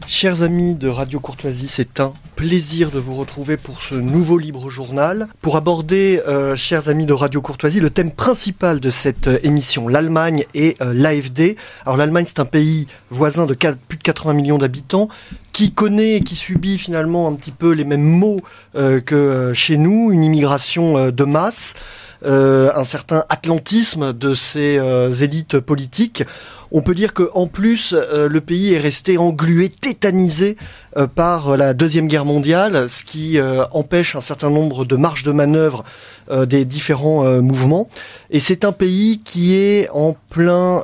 Chers amis de Radio Courtoisie, c'est un plaisir de vous retrouver pour ce nouveau Libre Journal. Pour aborder, chers amis de Radio Courtoisie, le thème principal de cette émission, l'Allemagne et l'AfD. Alors l'Allemagne, c'est un pays voisin de plus de 80 millions d'habitants, qui connaît et qui subit finalement un petit peu les mêmes maux que chez nous, une immigration de masse, un certain atlantisme de ses élites politiques. On peut dire qu'en plus, le pays est resté englué, tétanisé par la Deuxième Guerre mondiale, ce qui empêche un certain nombre de marges de manœuvre des différents mouvements. Et c'est un pays qui est en plein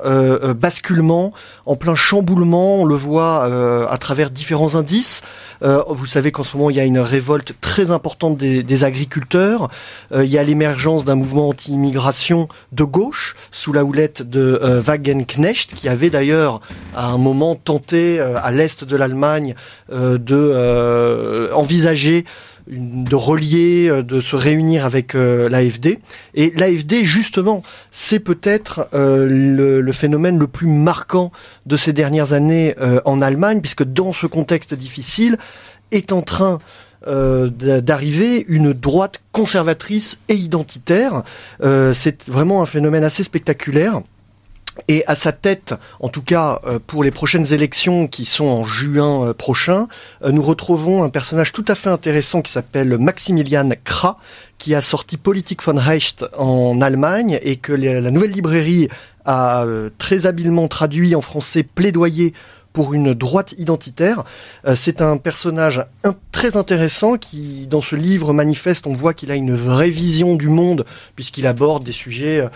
basculement, en plein chamboulement. On le voit à travers différents indices. Vous savez qu'en ce moment, il y a une révolte très importante des agriculteurs. Il y a l'émergence d'un mouvement anti-immigration de gauche, sous la houlette de Wagenknecht, qui avait d'ailleurs à un moment tenté à l'est de l'Allemagne de envisager de relier, de se réunir avec l'AfD. Et l'AfD, justement, c'est peut-être le phénomène le plus marquant de ces dernières années en Allemagne, puisque dans ce contexte difficile est en train d'arriver une droite conservatrice et identitaire. C'est vraiment un phénomène assez spectaculaire. Et à sa tête, en tout cas pour les prochaines élections qui sont en juin prochain, nous retrouvons un personnage tout à fait intéressant qui s'appelle Maximilian Krah, qui a sorti Politik von Rechts en Allemagne et que la Nouvelle Librairie a très habilement traduit en français Plaidoyer pour une droite identitaire. C'est un personnage très intéressant qui, dans ce livre manifeste, on voit qu'il a une vraie vision du monde puisqu'il aborde des sujets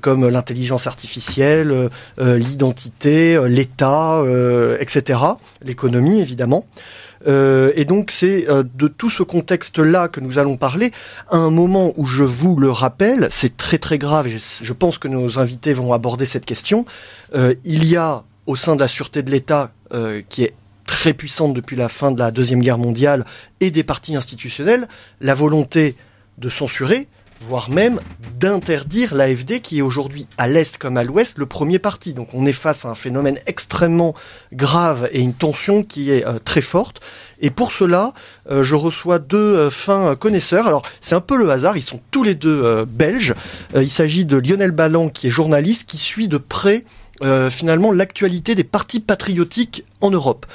comme l'intelligence artificielle, l'identité, l'État, etc., l'économie évidemment. Et donc c'est de tout ce contexte-là que nous allons parler à un moment où, je vous le rappelle, c'est très très grave et je pense que nos invités vont aborder cette question. Il y a au sein de la sûreté de l'État, qui est très puissante depuis la fin de la Deuxième Guerre mondiale, et des partis institutionnels, la volonté de censurer, voire même d'interdire l'AfD, qui est aujourd'hui, à l'Est comme à l'Ouest, le premier parti. Donc on est face à un phénomène extrêmement grave et une tension qui est très forte. Et pour cela, je reçois deux fins connaisseurs. Alors, c'est un peu le hasard, ils sont tous les deux belges. Il s'agit de Lionel Balland, qui est journaliste, qui suit de près finalement l'actualité des partis patriotiques en Europe.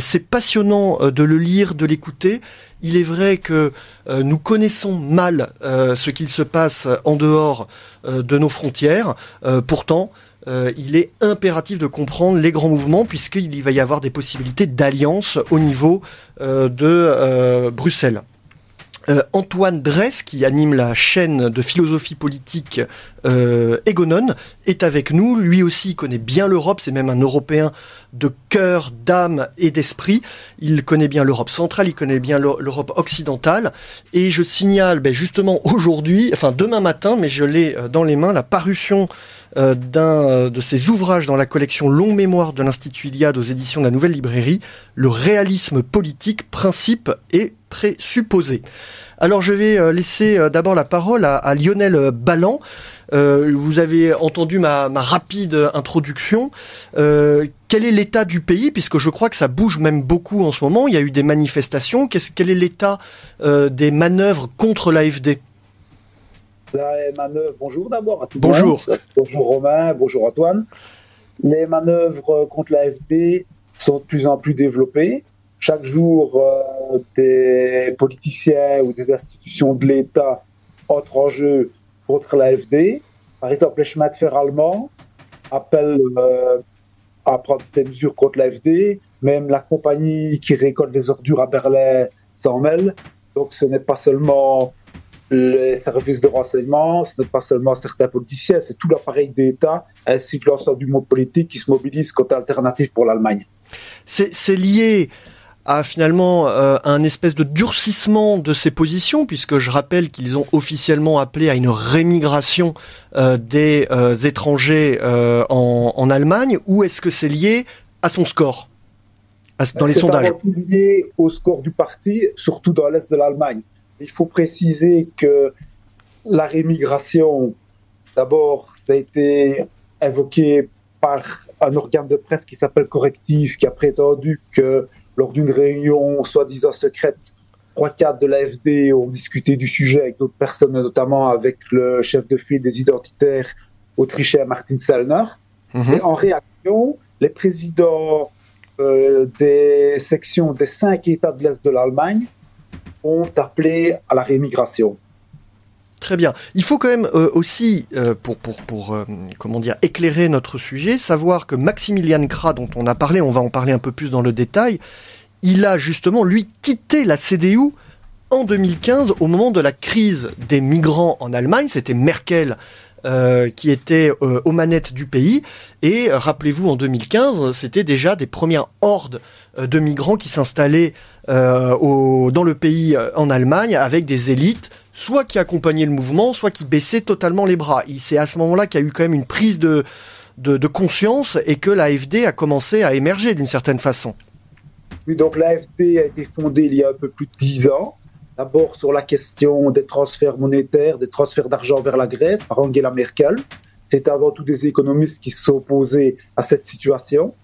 C'est passionnant de le lire, de l'écouter. Il est vrai que nous connaissons mal ce qu'il se passe en dehors de nos frontières. Pourtant, il est impératif de comprendre les grands mouvements puisqu'il va y avoir des possibilités d'alliance au niveau de Bruxelles. Antoine Dress, qui anime la chaîne de philosophie politique Egonon, est avec nous. Lui aussi connaît bien l'Europe, c'est même un Européen de cœur, d'âme et d'esprit. Il connaît bien l'Europe centrale, il connaît bien l'Europe occidentale. Et je signale justement aujourd'hui, enfin demain matin, mais je l'ai dans les mains, la parution d'un de ses ouvrages dans la collection Longue Mémoire de l'Institut Iliade aux éditions de la Nouvelle Librairie, Le réalisme politique, principe et présupposé. Alors je vais laisser d'abord la parole à Lionel Balland. Vous avez entendu ma rapide introduction. Quel est l'état du pays, puisque je crois que ça bouge même beaucoup en ce moment. Il y a eu des manifestations. Quel est l'état des manœuvres contre l'AfD ? Bonjour d'abord à tout le monde. Bonjour Romain, bonjour Antoine. Les manœuvres contre l'AfD sont de plus en plus développées. Chaque jour, des politiciens ou des institutions de l'État entrent en jeu contre l'AfD. Par exemple, les chemins de fer allemands appellent à prendre des mesures contre l'AfD. Même la compagnie qui récolte les ordures à Berlin s'en mêle. Donc ce n'est pas seulement les services de renseignement, ce n'est pas seulement certains politiciens, c'est tout l'appareil d'État ainsi que l'ensemble du monde politique qui se mobilise contre l'alternative pour l'Allemagne. C'est lié à finalement un espèce de durcissement de ces positions, puisque je rappelle qu'ils ont officiellement appelé à une rémigration des étrangers en Allemagne, ou est-ce que c'est lié à son score dans les sondages ? C'est lié au score du parti, surtout dans l'Est de l'Allemagne. Il faut préciser que la rémigration, d'abord, ça a été évoqué par un organe de presse qui s'appelle Correctif, qui a prétendu que lors d'une réunion soi-disant secrète, 3-4 de l'AfD ont discuté du sujet avec d'autres personnes, notamment avec le chef de file des identitaires autrichiens Martin Sellner. Et en réaction, les présidents des sections des 5 États de l'Est de l'Allemagne ont appelé à la rémigration. Très bien. Il faut quand même aussi, pour comment dire, éclairer notre sujet, savoir que Maximilian Krah, dont on a parlé, on va en parler un peu plus dans le détail, il a justement, lui, quitté la CDU en 2015, au moment de la crise des migrants en Allemagne. C'était Merkel qui était aux manettes du pays. Et rappelez-vous, en 2015, c'était déjà des premières hordes de migrants qui s'installaient dans le pays en Allemagne, avec des élites, soit qui accompagnaient le mouvement, soit qui baissaient totalement les bras. C'est à ce moment-là qu'il y a eu quand même une prise de conscience et que l'AfD a commencé à émerger d'une certaine façon. Oui, donc l'AfD a été fondée il y a un peu plus de 10 ans. D'abord sur la question des transferts monétaires, des transferts d'argent vers la Grèce par Angela Merkel. C'était avant tout des économistes qui se sont opposés à cette situation.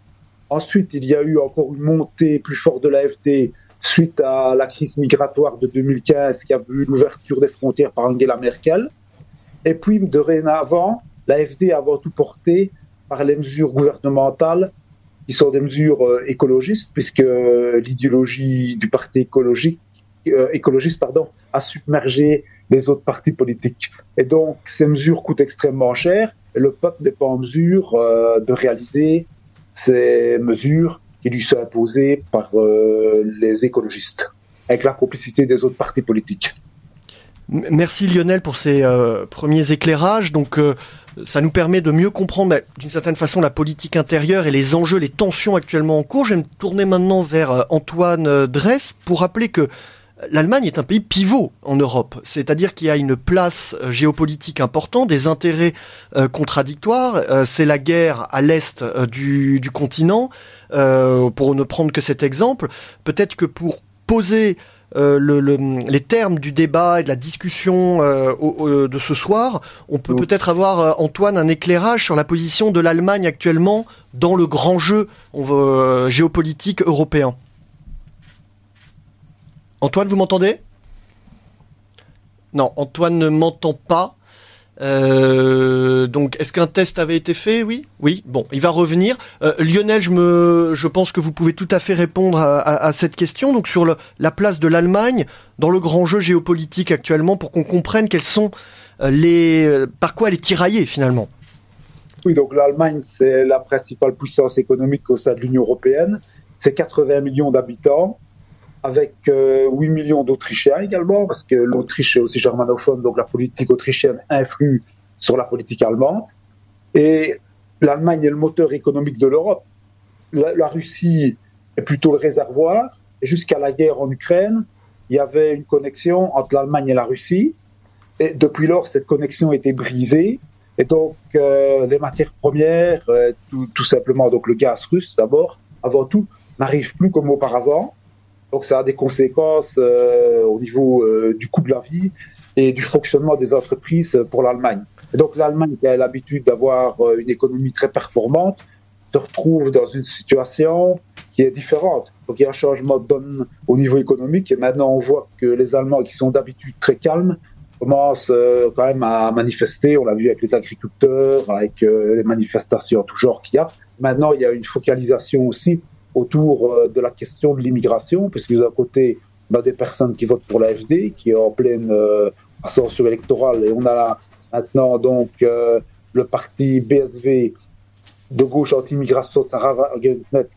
Ensuite, il y a eu encore une montée plus forte de l'AfD suite à la crise migratoire de 2015 qui a vu l'ouverture des frontières par Angela Merkel. Et puis, dorénavant, l'AfD a avant tout porté par les mesures gouvernementales qui sont des mesures écologistes, puisque l'idéologie du parti écologiste a submergé les autres partis politiques. Et donc, ces mesures coûtent extrêmement cher, et le peuple n'est pas en mesure de réaliser ces mesures qui lui sont imposées par les écologistes, avec la complicité des autres partis politiques. Merci Lionel pour ces premiers éclairages. Donc, ça nous permet de mieux comprendre, d'une certaine façon, la politique intérieure et les enjeux, les tensions actuellement en cours. Je vais me tourner maintenant vers Antoine Dress pour rappeler que l'Allemagne est un pays pivot en Europe, c'est-à-dire qu'il y a une place géopolitique importante, des intérêts contradictoires. C'est la guerre à l'est du continent, pour ne prendre que cet exemple. Peut-être que pour poser les termes du débat et de la discussion de ce soir, on peut peut-être avoir, Antoine, un éclairage sur la position de l'Allemagne actuellement dans le grand jeu géopolitique européen. Antoine, vous m'entendez ? Non, Antoine ne m'entend pas. Donc, est-ce qu'un test avait été fait ? Oui. Bon, il va revenir. Lionel, je pense que vous pouvez tout à fait répondre à cette question. Donc, sur la place de l'Allemagne dans le grand jeu géopolitique actuellement, pour qu'on comprenne quels sont par quoi elle est tiraillée finalement. Oui, donc l'Allemagne, c'est la principale puissance économique au sein de l'Union européenne. C'est 80 millions d'habitants, avec 8 millions d'Autrichiens également, parce que l'Autriche est aussi germanophone, donc la politique autrichienne influe sur la politique allemande. Et l'Allemagne est le moteur économique de l'Europe. La Russie est plutôt le réservoir. Et jusqu'à la guerre en Ukraine, il y avait une connexion entre l'Allemagne et la Russie. Et depuis lors, cette connexion a été brisée. Et donc, les matières premières, tout simplement, donc le gaz russe d'abord, avant tout, n'arrivent plus comme auparavant. Donc ça a des conséquences au niveau du coût de la vie et du fonctionnement des entreprises pour l'Allemagne. Et donc l'Allemagne, qui a l'habitude d'avoir une économie très performante, se retrouve dans une situation qui est différente. Donc il y a un changement de donne au niveau économique et maintenant on voit que les Allemands, qui sont d'habitude très calmes, commencent quand même à manifester. On l'a vu avec les agriculteurs, avec les manifestations en tout genre qu'il y a. Maintenant il y a une focalisation aussi autour de la question de l'immigration, puisque d'un côté, on a des personnes qui votent pour l'AfD, qui est en pleine ascension électorale, et on a maintenant donc le parti BSV de gauche anti-immigration Sarah Wagenknecht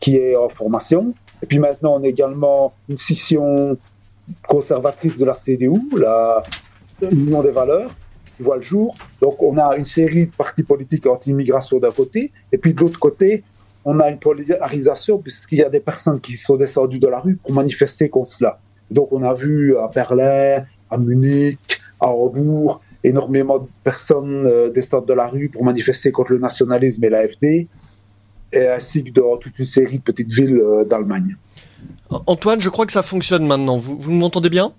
qui est en formation. Et puis maintenant, on a également une scission conservatrice de la CDU, l'Union des valeurs, qui voit le jour. Donc on a une série de partis politiques anti-immigration d'un côté, et puis de l'autre côté, on a une polarisation puisqu'il y a des personnes qui sont descendues de la rue pour manifester contre cela. Donc on a vu à Berlin, à Munich, à Hambourg, énormément de personnes descendent de la rue pour manifester contre le nationalisme et l'AfD, et ainsi que dans toute une série de petites villes d'Allemagne. Antoine, je crois que ça fonctionne maintenant. Vous m'entendez bien ?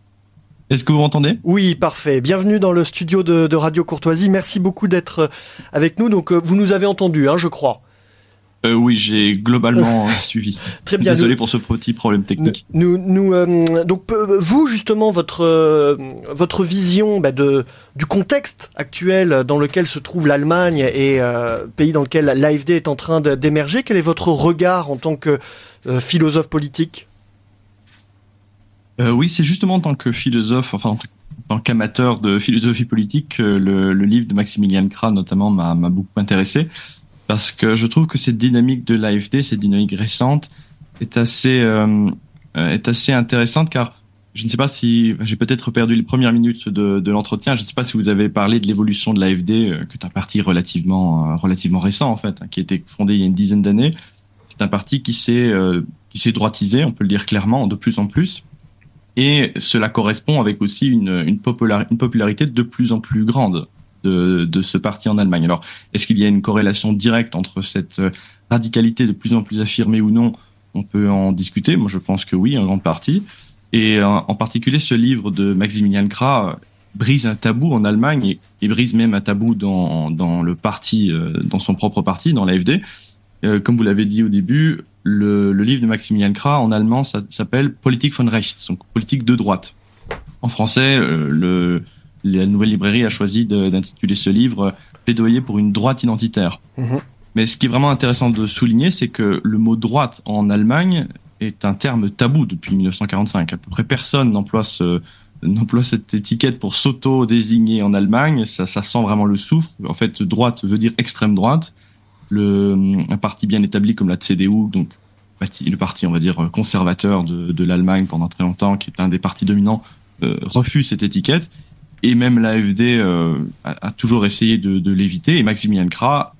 Est-ce que vous m'entendez ? Oui, parfait. Bienvenue dans le studio de Radio Courtoisie. Merci beaucoup d'être avec nous. Donc vous nous avez entendus, je crois. Oui, j'ai globalement suivi. Très bien. Désolé pour ce petit problème technique. Donc vous justement votre vision du contexte actuel dans lequel se trouve l'Allemagne et pays dans lequel l'AfD est en train d'émerger, quel est votre regard en tant que philosophe politique? Oui, c'est justement en tant que philosophe, enfin en tant qu'amateur de philosophie politique, que le livre de Maximilian Krah notamment m'a beaucoup intéressé. Parce que je trouve que cette dynamique de l'AfD, cette dynamique récente, est assez intéressante, car je ne sais pas si j'ai peut-être perdu les premières minutes de l'entretien. Je ne sais pas si vous avez parlé de l'évolution de l'AfD, qui est un parti relativement récent en fait, qui a été fondé il y a une dizaine d'années. C'est un parti qui s'est droitisé, on peut le dire clairement, de plus en plus, et cela correspond avec aussi une popularité de plus en plus grande de ce parti en Allemagne. Alors, est-ce qu'il y a une corrélation directe entre cette radicalité de plus en plus affirmée ou non? On peut en discuter. Moi, je pense que oui, en grande partie. Et en particulier, ce livre de Maximilian Krah brise un tabou en Allemagne et brise même un tabou dans le parti, dans son propre parti, dans l'AfD. Comme vous l'avez dit au début, le livre de Maximilian Krah en allemand, ça s'appelle Politik von rechts, donc politique de droite. En français, la Nouvelle Librairie a choisi d'intituler ce livre Plaidoyer pour une droite identitaire. Mmh. Mais ce qui est vraiment intéressant de souligner, c'est que le mot droite en Allemagne est un terme tabou depuis 1945. À peu près personne n'emploie cette étiquette pour s'auto-désigner en Allemagne. Ça sent vraiment le soufre. En fait, droite veut dire extrême droite. Un parti bien établi comme la CDU, donc le parti, on va dire, conservateur de l'Allemagne pendant très longtemps, qui est un des partis dominants, refuse cette étiquette. Et même l'AfD a toujours essayé de l'éviter. Et Maximilian Krah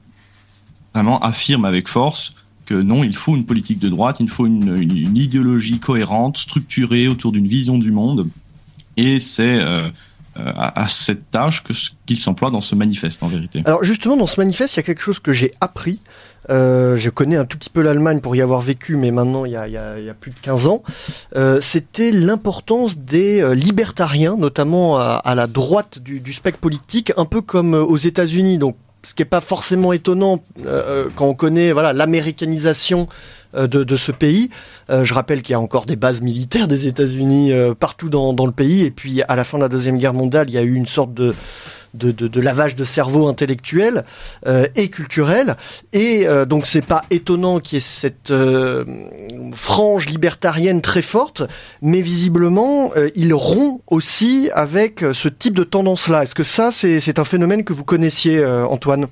vraiment affirme avec force que non, il faut une politique de droite, il faut une idéologie cohérente, structurée autour d'une vision du monde. Et c'est à cette tâche qu'il s'emploie dans ce manifeste, en vérité. Alors justement, dans ce manifeste, il y a quelque chose que j'ai appris. Je connais un tout petit peu l'Allemagne pour y avoir vécu, mais maintenant il y a plus de 15 ans. C'était l'importance des libertariens, notamment à la droite du spectre politique, un peu comme aux États-Unis. Donc, ce qui est pas forcément étonnant quand on connaît l'américanisation de ce pays. Je rappelle qu'il y a encore des bases militaires des États-Unis partout dans le pays. Et puis à la fin de la Deuxième Guerre mondiale, il y a eu une sorte de lavage de cerveau intellectuel et culturel, et donc c'est pas étonnant qu'il y ait cette frange libertarienne très forte, mais visiblement il rompt aussi avec ce type de tendance-là. Est-ce que ça c'est un phénomène que vous connaissiez, Antoine?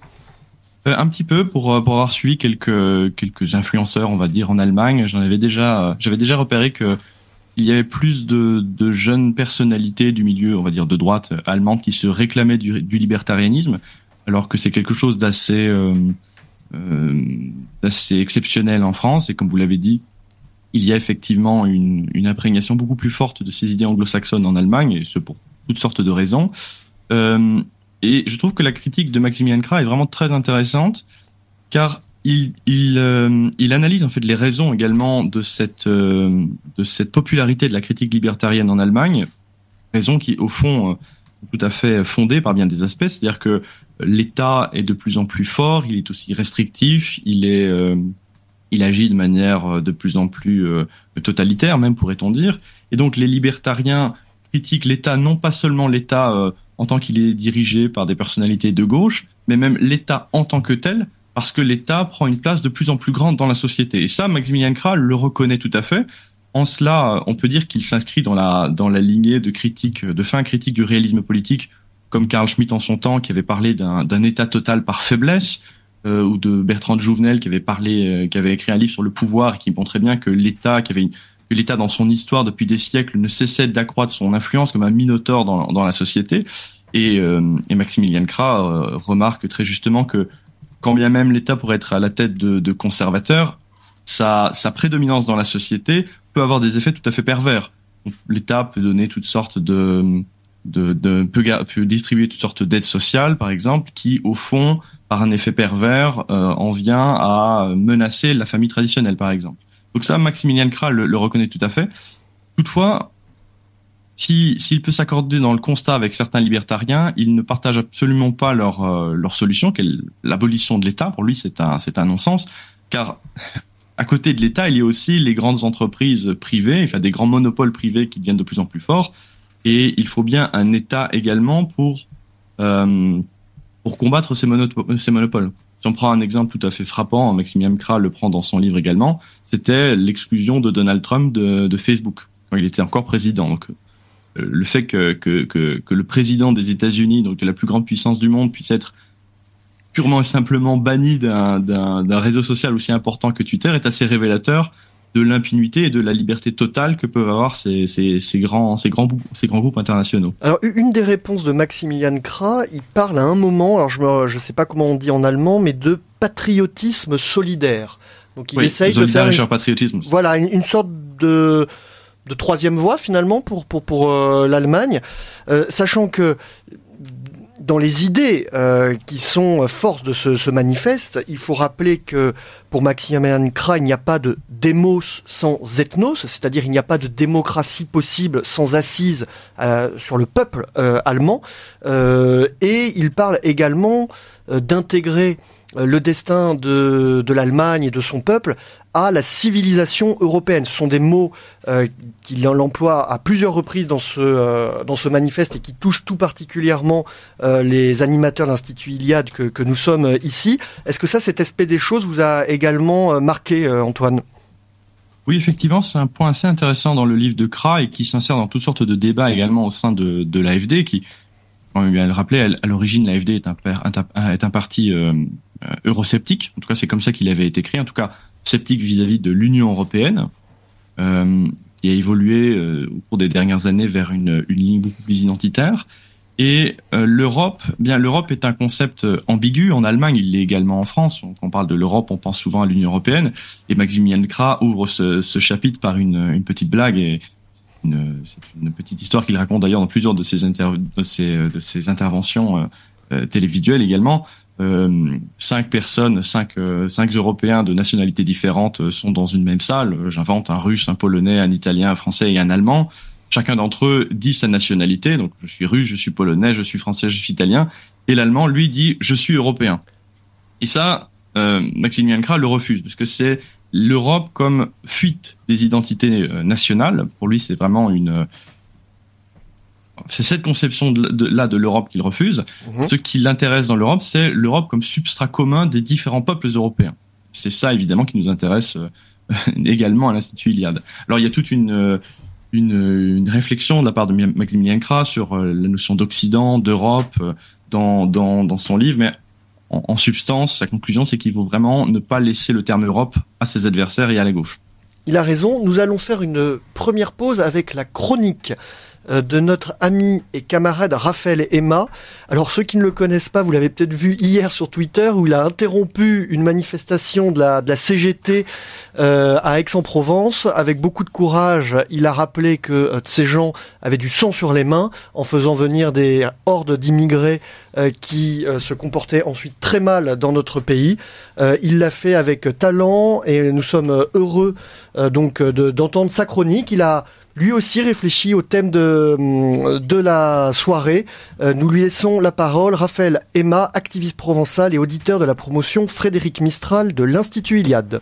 Un petit peu, pour avoir suivi quelques influenceurs, on va dire, en Allemagne, j'avais déjà repéré que il y avait plus de jeunes personnalités du milieu, on va dire, de droite allemande qui se réclamaient du libertarianisme, alors que c'est quelque chose d'assez exceptionnel en France. Et comme vous l'avez dit, il y a effectivement une imprégnation beaucoup plus forte de ces idées anglo-saxonnes en Allemagne, et ce pour toutes sortes de raisons. Et je trouve que la critique de Maximilian Krah est vraiment très intéressante, car il analyse en fait les raisons également de cette popularité de la critique libertarienne en Allemagne, raisons qui au fond sont tout à fait fondées par bien des aspects, c'est-à-dire que l'État est de plus en plus fort, il est aussi restrictif, il agit de manière de plus en plus totalitaire même, pourrait-on dire, et donc les libertariens critiquent l'État, non pas seulement l'État en tant qu'il est dirigé par des personnalités de gauche, mais même l'État en tant que tel, parce que l'État prend une place de plus en plus grande dans la société. Et ça, Maximilian Krah le reconnaît tout à fait. En cela, on peut dire qu'il s'inscrit dans la lignée de fin critique du réalisme politique, comme Carl Schmitt en son temps, qui avait parlé d'un État total par faiblesse, ou de Bertrand de Jouvenel, qui avait écrit un livre sur le pouvoir, qui montrait bien que l'État dans son histoire depuis des siècles ne cessait d'accroître son influence comme un minotaure dans la société. Et Maximilian Krah remarque très justement que quand bien même l'État pourrait être à la tête de conservateurs, sa prédominance dans la société peut avoir des effets tout à fait pervers. L'État peut donner toutes sortes peut distribuer toutes sortes d'aides sociales, par exemple, qui, au fond, par un effet pervers, en vient à menacer la famille traditionnelle, par exemple. Donc ça, Maximilian Krah le reconnaît tout à fait. Toutefois, s'il peut s'accorder dans le constat avec certains libertariens, il ne partage absolument pas leur solution, qui est l'abolition de l'État. Pour lui, c'est un non-sens. car à côté de l'État, il y a aussi les grandes entreprises privées, enfin des grands monopoles privés qui deviennent de plus en plus forts, et il faut bien un État également pour combattre ces monopoles. Si on prend un exemple tout à fait frappant, Maximilien Kra le prend dans son livre également, c'était l'exclusion de Donald Trump de Facebook quand il était encore président. Donc le fait que le président des États-Unis, donc de la plus grande puissance du monde, puisse être purement et simplement banni d'un réseau social aussi important que Twitter est assez révélateur de l'impunité et de la liberté totale que peuvent avoir ces grands groupes internationaux. Alors, une des réponses de Maximilian Kra, il parle à un moment, alors je sais pas comment on dit en allemand, mais de patriotisme solidaire. Donc il essaye de faire patriotisme. Voilà, une sorte de troisième voie finalement pour l'Allemagne, sachant que dans les idées qui sont force de ce manifeste, il faut rappeler que pour Maximilian Kra, il n'y a pas de démos sans ethnos, c'est-à-dire il n'y a pas de démocratie possible sans assise sur le peuple allemand. Et il parle également d'intégrer le destin de l'Allemagne et de son peuple à la civilisation européenne. Ce sont des mots qu'il emploie à plusieurs reprises dans ce manifeste et qui touchent tout particulièrement les animateurs de l'Institut Iliade que nous sommes ici. Est-ce que cet aspect des choses vous a également marqué, Antoine ? Oui, effectivement, c'est un point assez intéressant dans le livre de Kra et qui s'insère dans toutes sortes de débats également au sein de l'AfD, qui, comme bien le rappelait, à l'origine, l'AfD est un parti eurosceptique. En tout cas, c'est comme ça qu'il avait été créé. En tout cas, sceptique vis-à-vis de l'Union européenne, qui a évolué au cours des dernières années vers une ligne beaucoup plus identitaire. Et l'Europe est un concept ambigu. En Allemagne, il l'est également en France. Quand on parle de l'Europe, on pense souvent à l'Union européenne. Et Maximilian Kra ouvre ce chapitre par une petite blague et c'est une petite histoire qu'il raconte d'ailleurs dans plusieurs de ses interventions télévisuelles également. 5 Européens de nationalités différentes sont dans une même salle. J'invente un Russe, un Polonais, un Italien, un Français et un Allemand. Chacun d'entre eux dit sa nationalité. Donc, je suis Russe, je suis Polonais, je suis Français, je suis Italien. Et l'Allemand, lui, dit je suis Européen. Et ça, Maximilian Kra le refuse parce que c'est l'Europe comme fuite des identités nationales. Pour lui, c'est vraiment c'est cette conception de l'Europe qu'il refuse. Mmh. Ce qui l'intéresse dans l'Europe, c'est l'Europe comme substrat commun des différents peuples européens. C'est ça, évidemment, qui nous intéresse également à l'Institut Iliade. Alors, il y a toute une réflexion de la part de Maximilian Kra sur la notion d'Occident, d'Europe, dans son livre, mais en substance, sa conclusion, c'est qu'il faut vraiment ne pas laisser le terme Europe à ses adversaires et à la gauche. Il a raison. Nous allons faire une première pause avec la chronique de notre ami et camarade Raphaël Emma. Alors ceux qui ne le connaissent pas, vous l'avez peut-être vu hier sur Twitter où il a interrompu une manifestation de la CGT à Aix-en-Provence. Avec beaucoup de courage, il a rappelé que ces gens avaient du sang sur les mains en faisant venir des hordes d'immigrés qui se comportaient ensuite très mal dans notre pays. Il l'a fait avec talent et nous sommes heureux d'entendre sa chronique. Il a lui aussi réfléchi au thème de la soirée. Nous lui laissons la parole. Raphaël Emma, activiste provençal et auditeur de la promotion Frédéric Mistral de l'Institut Iliade.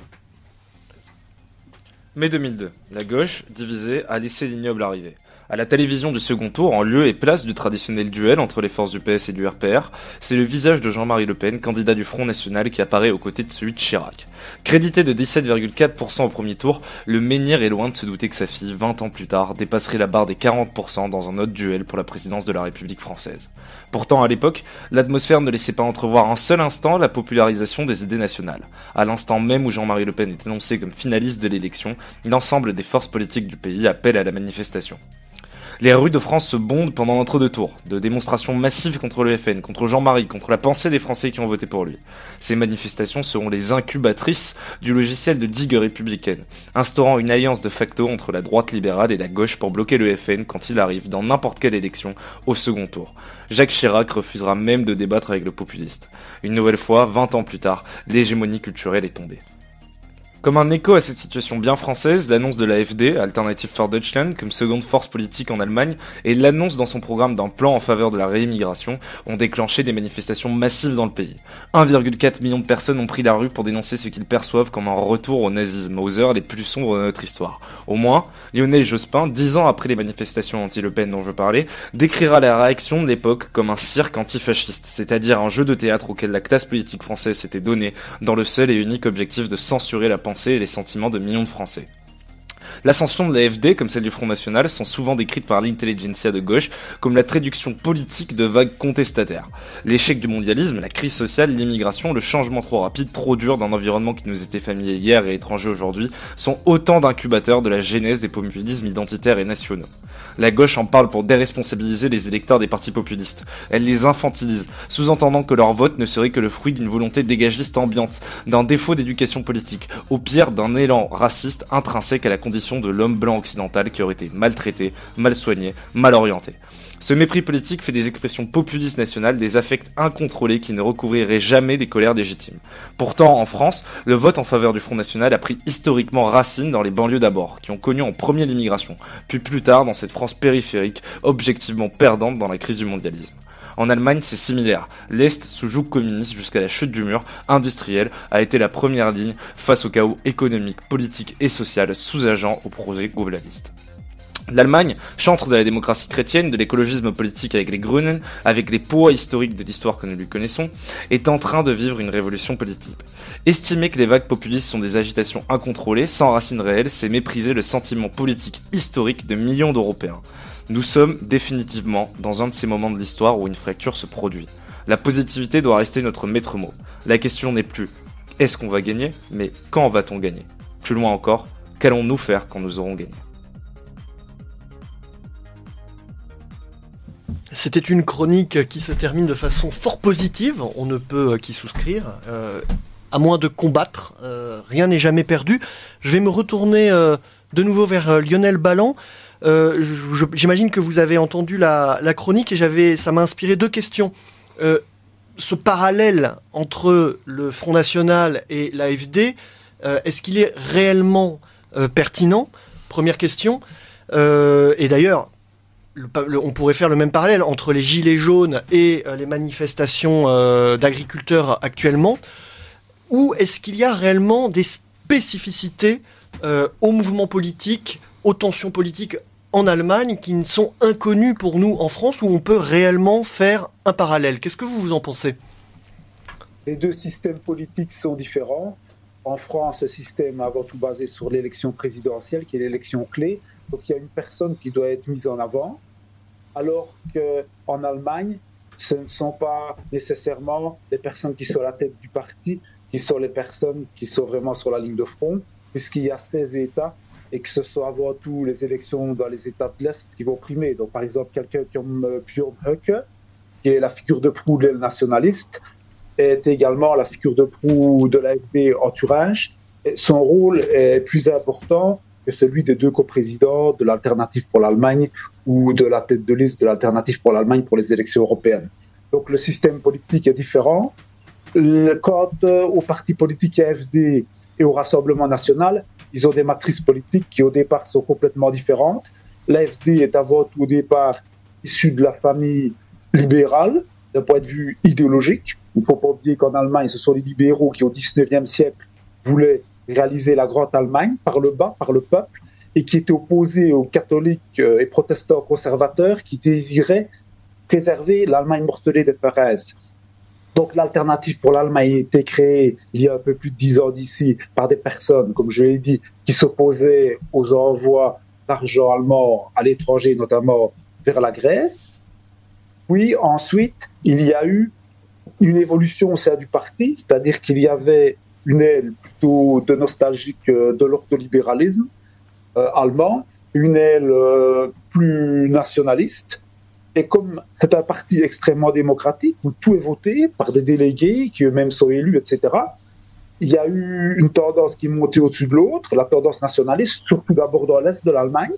Mai 2002, la gauche, divisée, a laissé l'ignoble arriver. À la télévision du second tour, en lieu et place du traditionnel duel entre les forces du PS et du RPR, c'est le visage de Jean-Marie Le Pen, candidat du Front National, qui apparaît aux côtés de celui de Chirac. Crédité de 17,4% au premier tour, le menhir est loin de se douter que sa fille, 20 ans plus tard, dépasserait la barre des 40% dans un autre duel pour la présidence de la République française. Pourtant, à l'époque, l'atmosphère ne laissait pas entrevoir un seul instant la popularisation des idées nationales. À l'instant même où Jean-Marie Le Pen est annoncé comme finaliste de l'élection, l'ensemble des forces politiques du pays appellent à la manifestation. Les rues de France se bondent pendant l'entre-deux tours, de démonstrations massives contre le FN, contre Jean-Marie, contre la pensée des Français qui ont voté pour lui. Ces manifestations seront les incubatrices du logiciel de digue républicaine, instaurant une alliance de facto entre la droite libérale et la gauche pour bloquer le FN quand il arrive dans n'importe quelle élection au second tour. Jacques Chirac refusera même de débattre avec le populiste. Une nouvelle fois, 20 ans plus tard, l'hégémonie culturelle est tombée. Comme un écho à cette situation bien française, l'annonce de l'AfD, Alternative for Deutschland, comme seconde force politique en Allemagne, et l'annonce dans son programme d'un plan en faveur de la réimmigration ont déclenché des manifestations massives dans le pays. 1,4 million de personnes ont pris la rue pour dénoncer ce qu'ils perçoivent comme un retour au nazisme, aux heures les plus sombres de notre histoire. Au moins, Lionel Jospin, 10 ans après les manifestations anti-Le Pen dont je parlais, décrira la réaction de l'époque comme un cirque antifasciste, c'est-à-dire un jeu de théâtre auquel la classe politique française s'était donnée dans le seul et unique objectif de censurer la pensée et les sentiments de millions de Français. L'ascension de l'AfD, comme celle du Front National, sont souvent décrites par l'intelligentsia de gauche comme la traduction politique de vagues contestataires. L'échec du mondialisme, la crise sociale, l'immigration, le changement trop rapide, trop dur d'un environnement qui nous était familier hier et étranger aujourd'hui, sont autant d'incubateurs de la genèse des populismes identitaires et nationaux. La gauche en parle pour déresponsabiliser les électeurs des partis populistes. Elle les infantilise, sous-entendant que leur vote ne serait que le fruit d'une volonté dégagiste ambiante, d'un défaut d'éducation politique, au pire d'un élan raciste intrinsèque à la condition de l'homme blanc occidental qui aurait été maltraité, mal soigné, mal orienté. Ce mépris politique fait des expressions populistes nationales, des affects incontrôlés qui ne recouvriraient jamais des colères légitimes. Pourtant, en France, le vote en faveur du Front National a pris historiquement racine dans les banlieues d'abord, qui ont connu en premier l'immigration, puis plus tard dans cette France périphérique, objectivement perdante dans la crise du mondialisme. En Allemagne, c'est similaire. L'Est, sous joug communiste jusqu'à la chute du mur industriel, a été la première ligne face au chaos économique, politique et social sous-jacent au projet globaliste. L'Allemagne, chantre de la démocratie chrétienne, de l'écologisme politique avec les Grünen, avec les poids historiques de l'histoire que nous lui connaissons, est en train de vivre une révolution politique. Estimer que les vagues populistes sont des agitations incontrôlées, sans racines réelles, c'est mépriser le sentiment politique historique de millions d'Européens. Nous sommes définitivement dans un de ces moments de l'histoire où une fracture se produit. La positivité doit rester notre maître mot. La question n'est plus « est-ce qu'on va gagner ?», mais « quand va-t-on gagner ?» Plus loin encore, « qu'allons-nous faire quand nous aurons gagné ?» C'était une chronique qui se termine de façon fort positive, on ne peut qu'y souscrire. À moins de combattre, rien n'est jamais perdu. Je vais me retourner de nouveau vers Lionel Balland. J'imagine que vous avez entendu la chronique et ça m'a inspiré deux questions. Ce parallèle entre le Front National et l'AfD, est-ce qu'il est réellement pertinent ? Première question. Et d'ailleurs, on pourrait faire le même parallèle entre les gilets jaunes et les manifestations d'agriculteurs actuellement. Ou est-ce qu'il y a réellement des spécificités aux mouvements politiques, aux tensions politiques en Allemagne qui ne sont inconnues pour nous en France, où on peut réellement faire un parallèle ? Qu'est-ce que vous en pensez ? Les deux systèmes politiques sont différents. En France, ce système est avant tout basé sur l'élection présidentielle, qui est l'élection clé. Donc il y a une personne qui doit être mise en avant, alors qu'en Allemagne, ce ne sont pas nécessairement les personnes qui sont à la tête du parti, qui sont les personnes qui sont vraiment sur la ligne de front, puisqu'il y a 16 États et que ce sont avant tout les élections dans les États de l'Est qui vont primer. Donc par exemple, quelqu'un comme Björn Höcke, qui est la figure de proue de l'aile nationaliste, est également la figure de proue de l'AfD en Thuringe. Et son rôle est plus important que celui des deux coprésidents de l'Alternative pour l'Allemagne ou de la tête de liste de l'Alternative pour l'Allemagne pour les élections européennes. Donc le système politique est différent. Quant aux partis politiques AfD et au Rassemblement national, ils ont des matrices politiques qui au départ sont complètement différentes. L'AfD est avant tout au départ issue de la famille libérale, d'un point de vue idéologique. Il ne faut pas oublier qu'en Allemagne, ce sont les libéraux qui au XIXe siècle voulaient réaliser la Grande Allemagne par le bas, par le peuple, et qui étaient opposés aux catholiques et protestants conservateurs qui désiraient préserver l'Allemagne morcelée des Pérez. Donc l'Alternative pour l'Allemagne a été créée il y a un peu plus de 10 ans d'ici par des personnes, comme je l'ai dit, qui s'opposaient aux envois d'argent allemand à l'étranger, notamment vers la Grèce. Puis ensuite, il y a eu une évolution au sein du parti, c'est-à-dire qu'il y avait une aile plutôt de nostalgique de l'ordolibéralisme allemand, une aile plus nationaliste. Et comme c'est un parti extrêmement démocratique, où tout est voté par des délégués qui eux-mêmes sont élus, etc., il y a eu une tendance qui est montée au-dessus de l'autre, la tendance nationaliste, surtout d'abord dans l'Est de l'Allemagne,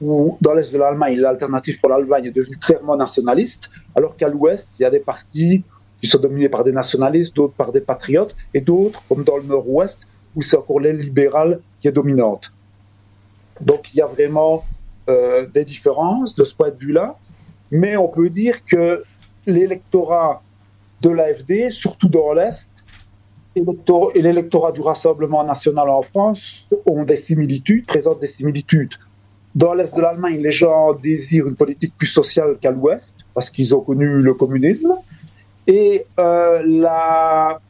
où dans l'Est de l'Allemagne, l'Alternative pour l'Allemagne est devenue clairement nationaliste, alors qu'à l'Ouest, il y a des partis qui sont dominés par des nationalistes, d'autres par des patriotes, et d'autres, comme dans le Nord-Ouest, où c'est encore l'aile libérale qui est dominante. Donc il y a vraiment des différences de ce point de vue-là, mais on peut dire que l'électorat de l'AfD, surtout dans l'Est, et l'électorat du Rassemblement national en France ont des similitudes, présentent des similitudes. Dans l'Est de l'Allemagne, les gens désirent une politique plus sociale qu'à l'Ouest, parce qu'ils ont connu le communisme. Et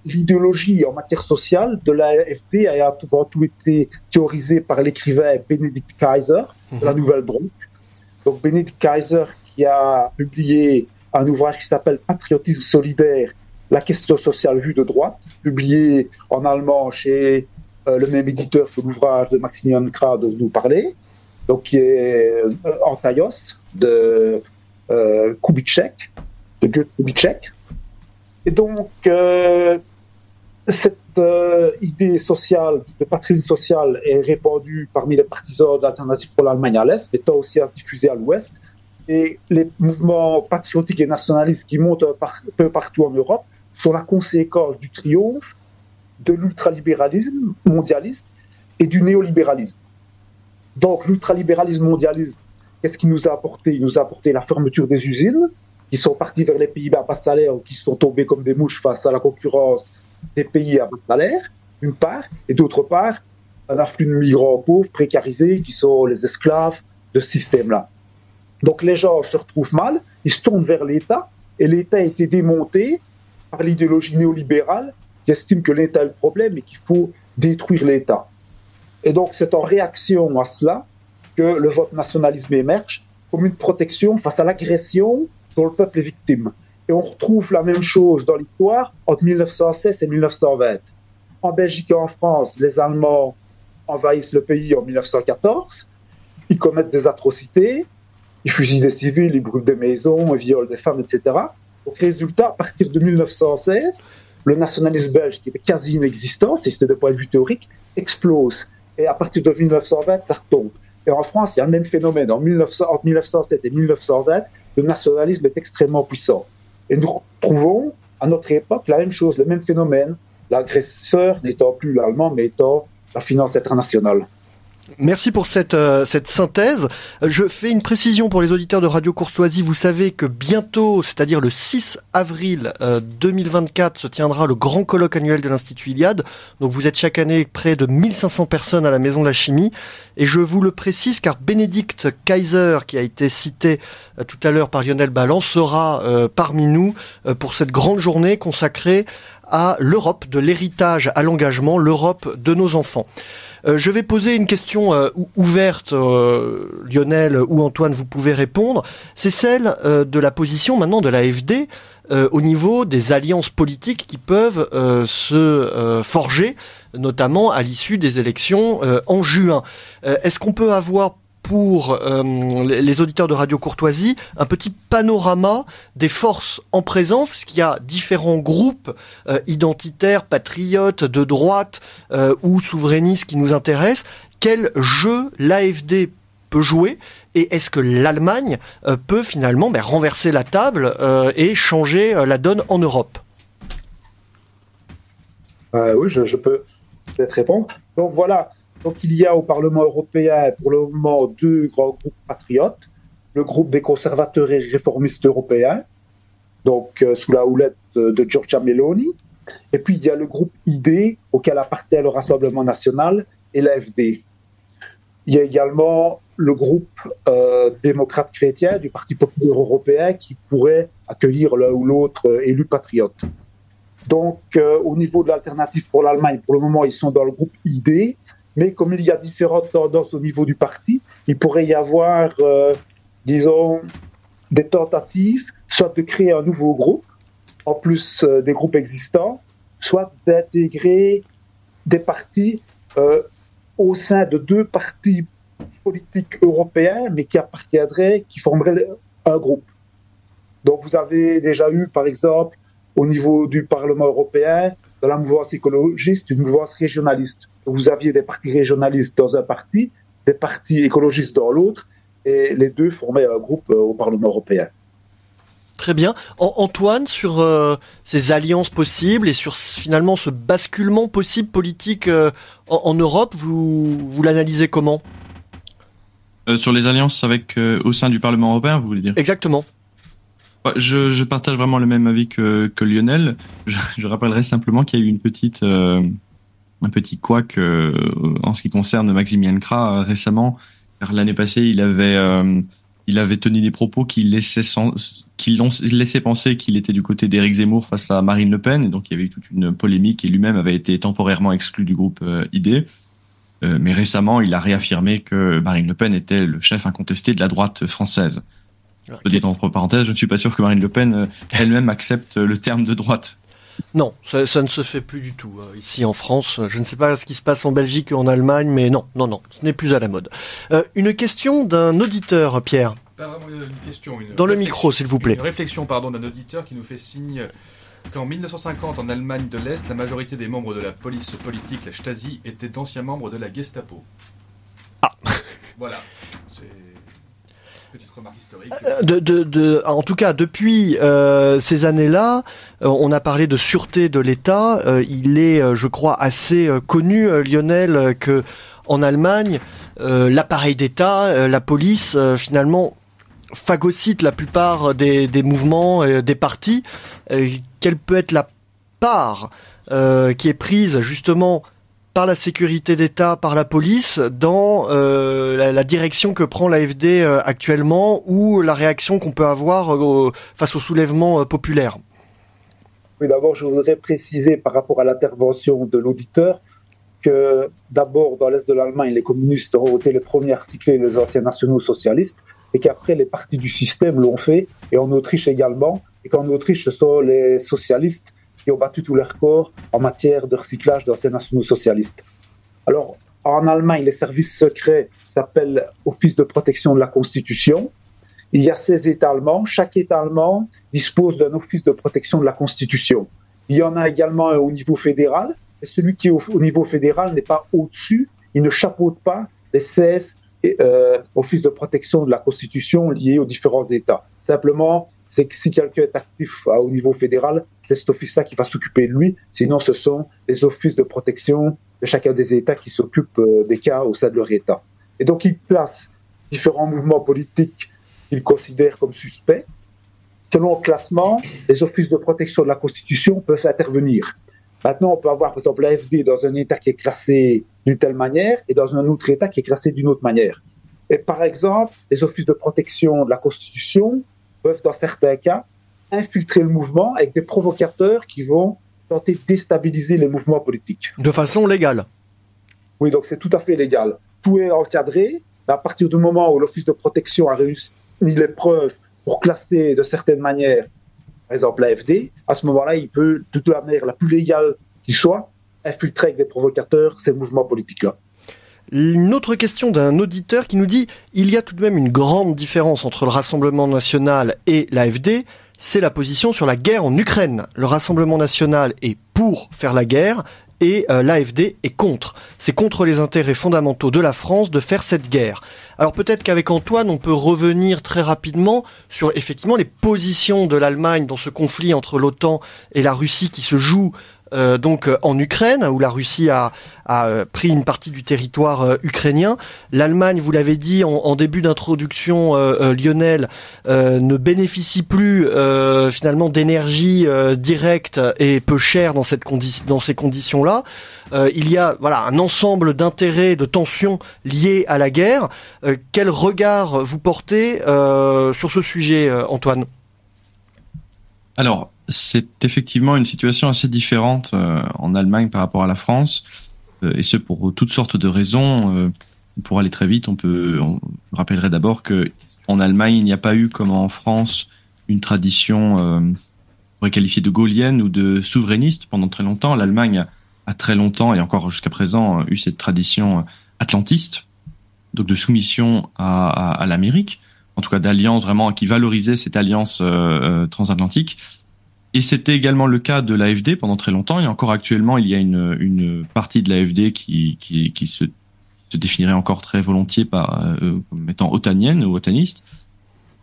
l'idéologie en matière sociale de l'AfD a avant tout été théorisée par l'écrivain Benedict Kaiser, de la Nouvelle Droite. Donc Benedict Kaiser qui a publié un ouvrage qui s'appelle Patriotisme solidaire, la question sociale vue de droite, publié en allemand chez le même éditeur que l'ouvrage de Maximilian Krah dont nous parlez, donc qui est Antaios de Kubitschek, de Goethe Kubitschek. Et donc, cette idée sociale, de patriotisme social, est répandue parmi les partisans d'Alternative pour l'Allemagne à l'Est, mais tend aussi à se diffuser à l'Ouest. Et les mouvements patriotiques et nationalistes qui montent un peu partout en Europe sont la conséquence du triomphe de l'ultralibéralisme mondialiste et du néolibéralisme. Donc, l'ultralibéralisme mondialiste, qu'est-ce qu'il nous a apporté? Il nous a apporté la fermeture des usines, qui sont partis vers les pays à bas salaire ou qui sont tombés comme des mouches face à la concurrence des pays à bas salaire, d'une part, et d'autre part, un afflux de migrants pauvres, précarisés, qui sont les esclaves de ce système-là. Donc les gens se retrouvent mal, ils se tournent vers l'État, et l'État a été démonté par l'idéologie néolibérale qui estime que l'État est le problème et qu'il faut détruire l'État. Et donc c'est en réaction à cela que le vote nationalisme émerge comme une protection face à l'agression dont le peuple est victime. Et on retrouve la même chose dans l'histoire entre 1916 et 1920. En Belgique et en France, les Allemands envahissent le pays en 1914, ils commettent des atrocités, ils fusillent des civils, ils brûlent des maisons, ils violent des femmes, etc. Donc résultat, à partir de 1916, le nationalisme belge, qui était quasi inexistant, si c'était de point de vue théorique, explose. Et à partir de 1920, ça retombe. Et en France, il y a le même phénomène. Entre 1916 et 1920, le nationalisme est extrêmement puissant. Et nous retrouvons, à notre époque, la même chose, le même phénomène, l'agresseur n'étant plus l'Allemand, mais étant la finance internationale. Merci pour cette synthèse. Je fais une précision pour les auditeurs de Radio Courtoisie. Vous savez que bientôt, c'est-à-dire le 6 avril 2024, se tiendra le grand colloque annuel de l'Institut Iliade. Donc vous êtes chaque année près de 1500 personnes à la Maison de la Chimie. Et je vous le précise car Benedict Kaiser, qui a été cité tout à l'heure par Lionel Ballan, sera parmi nous pour cette grande journée consacrée à l'Europe de l'héritage à l'engagement, l'Europe de nos enfants. Je vais poser une question ouverte, Lionel ou Antoine, vous pouvez répondre. C'est celle de la position maintenant de l'AfD au niveau des alliances politiques qui peuvent se forger, notamment à l'issue des élections en juin. Est-ce qu'on peut avoir pour les auditeurs de Radio Courtoisie un petit panorama des forces en présence, puisqu'il y a différents groupes identitaires, patriotes, de droite ou souverainistes qui nous intéressent. Quel jeu l'AfD peut jouer et est-ce que l'Allemagne peut finalement renverser la table et changer la donne en Europe? Oui, je peux peut-être répondre. Donc voilà. Donc, il y a au Parlement européen, pour le moment, deux grands groupes patriotes. Le groupe des conservateurs et réformistes européens, donc sous la houlette de Giorgia Meloni. Et puis, il y a le groupe ID, auquel appartient le Rassemblement national et l'AfD. Il y a également le groupe démocrate chrétien du Parti populaire européen qui pourrait accueillir l'un ou l'autre élu patriote. Donc, au niveau de l'alternative pour l'Allemagne, pour le moment, ils sont dans le groupe ID. Mais comme il y a différentes tendances au niveau du parti, il pourrait y avoir, disons, des tentatives, soit de créer un nouveau groupe, en plus des groupes existants, soit d'intégrer des partis au sein de deux partis politiques européens, mais qui formeraient un groupe. Donc vous avez déjà eu, par exemple, au niveau du Parlement européen, dans la mouvance écologiste, une mouvance régionaliste. Vous aviez des partis régionalistes dans un parti, des partis écologistes dans l'autre, et les deux formaient un groupe au Parlement européen. Très bien. Antoine, sur ces alliances possibles et sur finalement ce basculement possible politique en Europe, vous l'analysez comment ? Sur les alliances avec au sein du Parlement européen, vous voulez dire ? Exactement. Je partage vraiment le même avis que Lionel. Je rappellerai simplement qu'il y a eu un petit couac en ce qui concerne Maximilien Kra récemment, car l'année passée il avait tenu des propos qui l'ont laissé penser qu'il était du côté d'Éric Zemmour face à Marine Le Pen, et donc il y avait eu toute une polémique et lui-même avait été temporairement exclu du groupe ID. Mais récemment, il a réaffirmé que Marine Le Pen était le chef incontesté de la droite française. Je dis entre parenthèses, je ne suis pas sûr que Marine Le Pen elle-même accepte le terme de droite. Non, ça ne se fait plus du tout ici en France. Je ne sais pas ce qui se passe en Belgique ou en Allemagne, mais non, ce n'est plus à la mode. Une question d'un auditeur, Pierre. Pas vraiment une question. Dans le micro, s'il vous plaît. Une réflexion, d'un auditeur qui nous fait signe qu'en 1950, en Allemagne de l'Est, la majorité des membres de la police politique, la Stasi, étaient d'anciens membres de la Gestapo. Ah. Voilà. C'est une petite remarque historique. En tout cas, depuis ces années-là, on a parlé de sûreté de l'État. Il est, je crois, assez connu, Lionel, que en Allemagne, l'appareil d'État, la police, finalement, phagocyte la plupart des mouvements, des partis. Quelle peut être la part qui est prise justement par la sécurité d'État, par la police, dans la direction que prend l'AfD actuellement, ou la réaction qu'on peut avoir face au soulèvement populaire? Oui, d'abord, je voudrais préciser par rapport à l'intervention de l'auditeur que d'abord, dans l'Est de l'Allemagne, les communistes ont été les premiers à recycler les anciens nationaux socialistes, et qu'après, les partis du système l'ont fait, et en Autriche également, et qu'en Autriche, ce sont les socialistes qui ont battu tous leurs records en matière de recyclage d'anciens nationaux socialistes. Alors, en Allemagne, les services secrets s'appellent Office de protection de la Constitution. Il y a 16 États allemands. Chaque État allemand dispose d'un office de protection de la Constitution. Il y en a également un au niveau fédéral. Et celui qui est au niveau fédéral n'est pas au-dessus. Il ne chapeaute pas les 16 offices de protection de la Constitution liés aux différents États. Simplement, c'est que si quelqu'un est actif au niveau fédéral, c'est cet office-là qui va s'occuper de lui. Sinon, ce sont les offices de protection de chacun des États qui s'occupent des cas au sein de leur État. Et donc, ils placent différents mouvements politiques qu'ils considèrent comme suspects. Selon le classement, les offices de protection de la Constitution peuvent intervenir. Maintenant, on peut avoir, par exemple, l'AfD dans un État qui est classé d'une telle manière et dans un autre État qui est classé d'une autre manière. Et par exemple, les offices de protection de la Constitution peuvent, dans certains cas, infiltrer le mouvement avec des provocateurs qui vont tenter de déstabiliser les mouvements politiques. De façon légale. Oui, donc c'est tout à fait légal. Tout est encadré. À partir du moment où l'Office de protection a réussi les preuves pour classer de certaines manières, par exemple l'AfD, à ce moment-là, il peut, de la manière la plus légale qu'il soit, infiltrer avec des provocateurs ces mouvements politiques-là. Une autre question d'un auditeur qui nous dit « Il y a tout de même une grande différence entre le Rassemblement National et l'AfD, c'est la position sur la guerre en Ukraine. Le Rassemblement National est pour faire la guerre et l'AfD est contre. C'est contre les intérêts fondamentaux de la France de faire cette guerre. » Alors peut-être qu'avec Antoine, on peut revenir très rapidement sur effectivement les positions de l'Allemagne dans ce conflit entre l'OTAN et la Russie qui se joue donc en Ukraine, où la Russie a pris une partie du territoire ukrainien. L'Allemagne, vous l'avez dit en début d'introduction, Lionel, ne bénéficie plus finalement d'énergie directe et peu chère dans ces conditions-là. Il y a un ensemble d'intérêts, de tensions liées à la guerre. Quel regard vous portez sur ce sujet, Antoine ? Alors, c'est effectivement une situation assez différente en Allemagne par rapport à la France, et ce pour toutes sortes de raisons. Pour aller très vite, je rappellerai d'abord que en Allemagne, il n'y a pas eu, comme en France, une tradition on pourrait qualifier de gaulienne ou de souverainiste pendant très longtemps. L'Allemagne a très longtemps, et encore jusqu'à présent, eu cette tradition atlantiste, donc de soumission à l'Amérique, en tout cas d'alliance vraiment qui valorisait cette alliance transatlantique. Et c'était également le cas de l'AfD pendant très longtemps, et encore actuellement, il y a une partie de l'AfD qui se définirait encore très volontiers comme étant otanienne ou otaniste.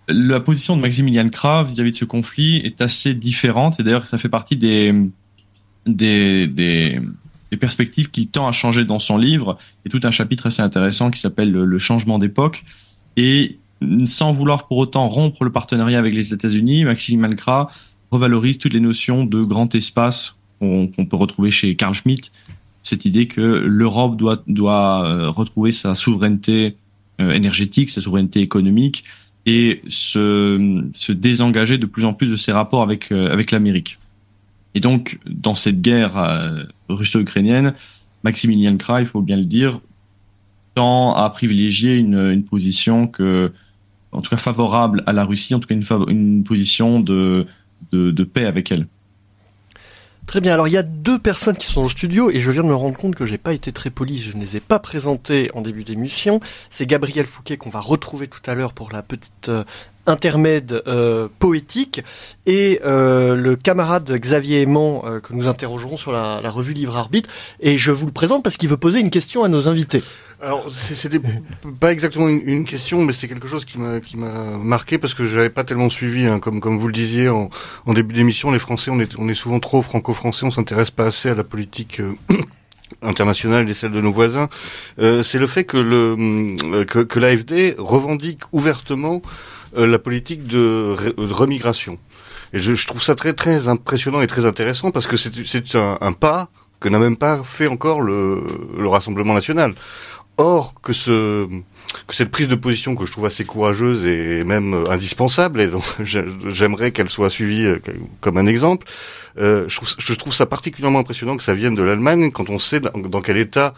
la position de Maximilian Krah vis-à-vis de ce conflit est assez différente, et d'ailleurs ça fait partie des perspectives qu'il tend à changer dans son livre. Il y a tout un chapitre assez intéressant qui s'appelle le changement d'époque, et sans vouloir pour autant rompre le partenariat avec les États-Unis, Maximilian Krah revalorise toutes les notions de grand espace qu'on peut retrouver chez Carl Schmitt, cette idée que l'Europe doit retrouver sa souveraineté énergétique, sa souveraineté économique, et se désengager de plus en plus de ses rapports avec l'Amérique. Et donc, dans cette guerre russo-ukrainienne, Maximilian Krah, il faut bien le dire, tend à privilégier une position en tout cas favorable à la Russie, en tout cas une position de paix avec elle. Très bien, alors il y a deux personnes qui sont au studio et je viens de me rendre compte que j'ai pas été très poli, je ne les ai pas présentées en début d'émission. C'est Gabriel Fouquet qu'on va retrouver tout à l'heure pour la petite intermède poétique, et le camarade Xavier Aimant que nous interrogerons sur la revue Livre Arbitre, et je vous le présente parce qu'il veut poser une question à nos invités. Alors, c'était pas exactement une question, mais c'est quelque chose qui m'a marqué parce que je n'avais pas tellement suivi, hein, comme vous le disiez en début d'émission. Les Français, on est souvent trop franco-français, on s'intéresse pas assez à la politique internationale et celle de nos voisins. C'est le fait que l'AfD revendique ouvertement la politique de remigration. Et je trouve ça très très impressionnant et très intéressant parce que c'est un pas que n'a même pas fait encore le Rassemblement national. Or, que cette prise de position que je trouve assez courageuse et même indispensable, et donc j'aimerais qu'elle soit suivie comme un exemple, je trouve ça particulièrement impressionnant que ça vienne de l'Allemagne quand on sait dans quel état,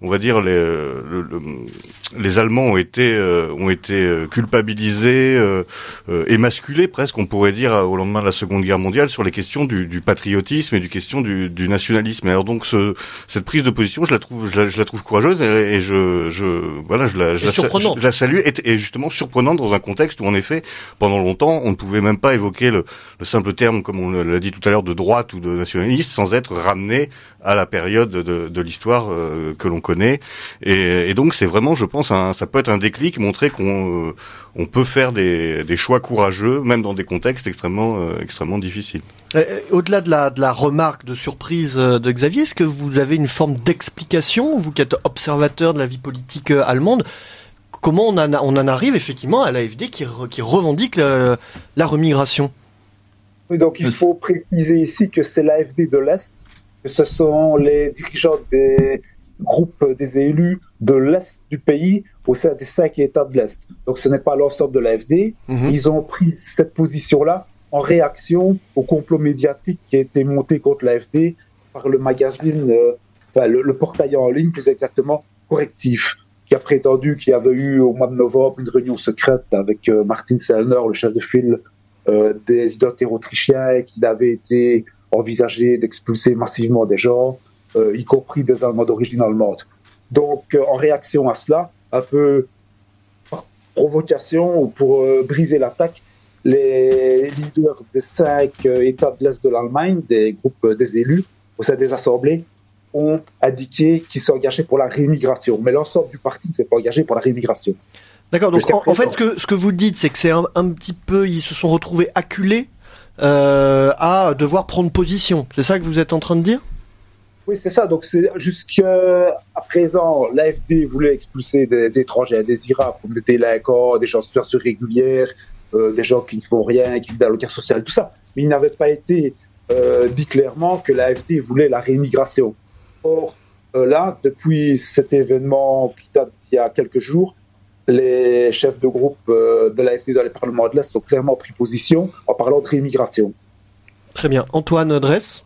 on va dire, les Allemands ont été culpabilisés, émasculés presque, on pourrait dire, au lendemain de la Seconde Guerre mondiale, sur les questions du patriotisme et du question du nationalisme. Et alors donc cette prise de position, je la trouve courageuse et je la salue, et justement surprenante dans un contexte où en effet pendant longtemps on ne pouvait même pas évoquer le simple terme, comme on l'a dit tout à l'heure, de droite ou de nationaliste sans être ramené à la période de l'histoire que l'on connaît, et donc c'est vraiment, je pense, ça peut être un déclic, montrer qu'on peut faire des choix courageux même dans des contextes extrêmement difficiles. Au-delà de la remarque de surprise de Xavier, est-ce que vous avez une forme d'explication, vous qui êtes observateur de la vie politique allemande, comment on en arrive effectivement à l'AfD qui revendique la remigration? Oui, donc il faut préciser ici que c'est l'AfD de l'Est, que ce sont les dirigeants des groupes des élus de l'Est du pays au sein des 5 États de l'Est. Donc ce n'est pas l'ensemble de l'AfD. Ils ont pris cette position-là en réaction au complot médiatique qui a été monté contre l'AfD par le magazine, le portail en ligne plus exactement, Correctif, qui a prétendu qu'il y avait eu au mois de novembre une réunion secrète avec Martin Sellner, le chef de file des identitaires autrichiens, et qu'il avait été envisagé d'expulser massivement des gens, y compris des Allemands d'origine allemande. Donc, en réaction à cela, un peu par provocation ou pour briser l'attaque, les leaders des 5 États de l'Est de l'Allemagne, des groupes des élus, au sein des assemblées, ont indiqué qu'ils s'engageaient pour la rémigration. Mais l'ensemble du parti ne s'est pas engagé pour la rémigration. D'accord, donc en fait, ce que vous dites, c'est que c'est un petit peu, ils se sont retrouvés acculés à devoir prendre position. C'est ça que vous êtes en train de dire ? Oui, c'est ça. Donc, jusqu'à présent, l'AfD voulait expulser des étrangers indésirables, comme des délinquants, des gens en situation régulière, des gens qui ne font rien, qui vivent dans le cas social, tout ça. Mais il n'avait pas été dit clairement que l'AfD voulait la rémigration. Or, là, depuis cet événement qui date d'il y a quelques jours, les chefs de groupe de l'AfD dans les parlements de l'Est ont clairement pris position en parlant de rémigration. Très bien. Antoine Dresse ?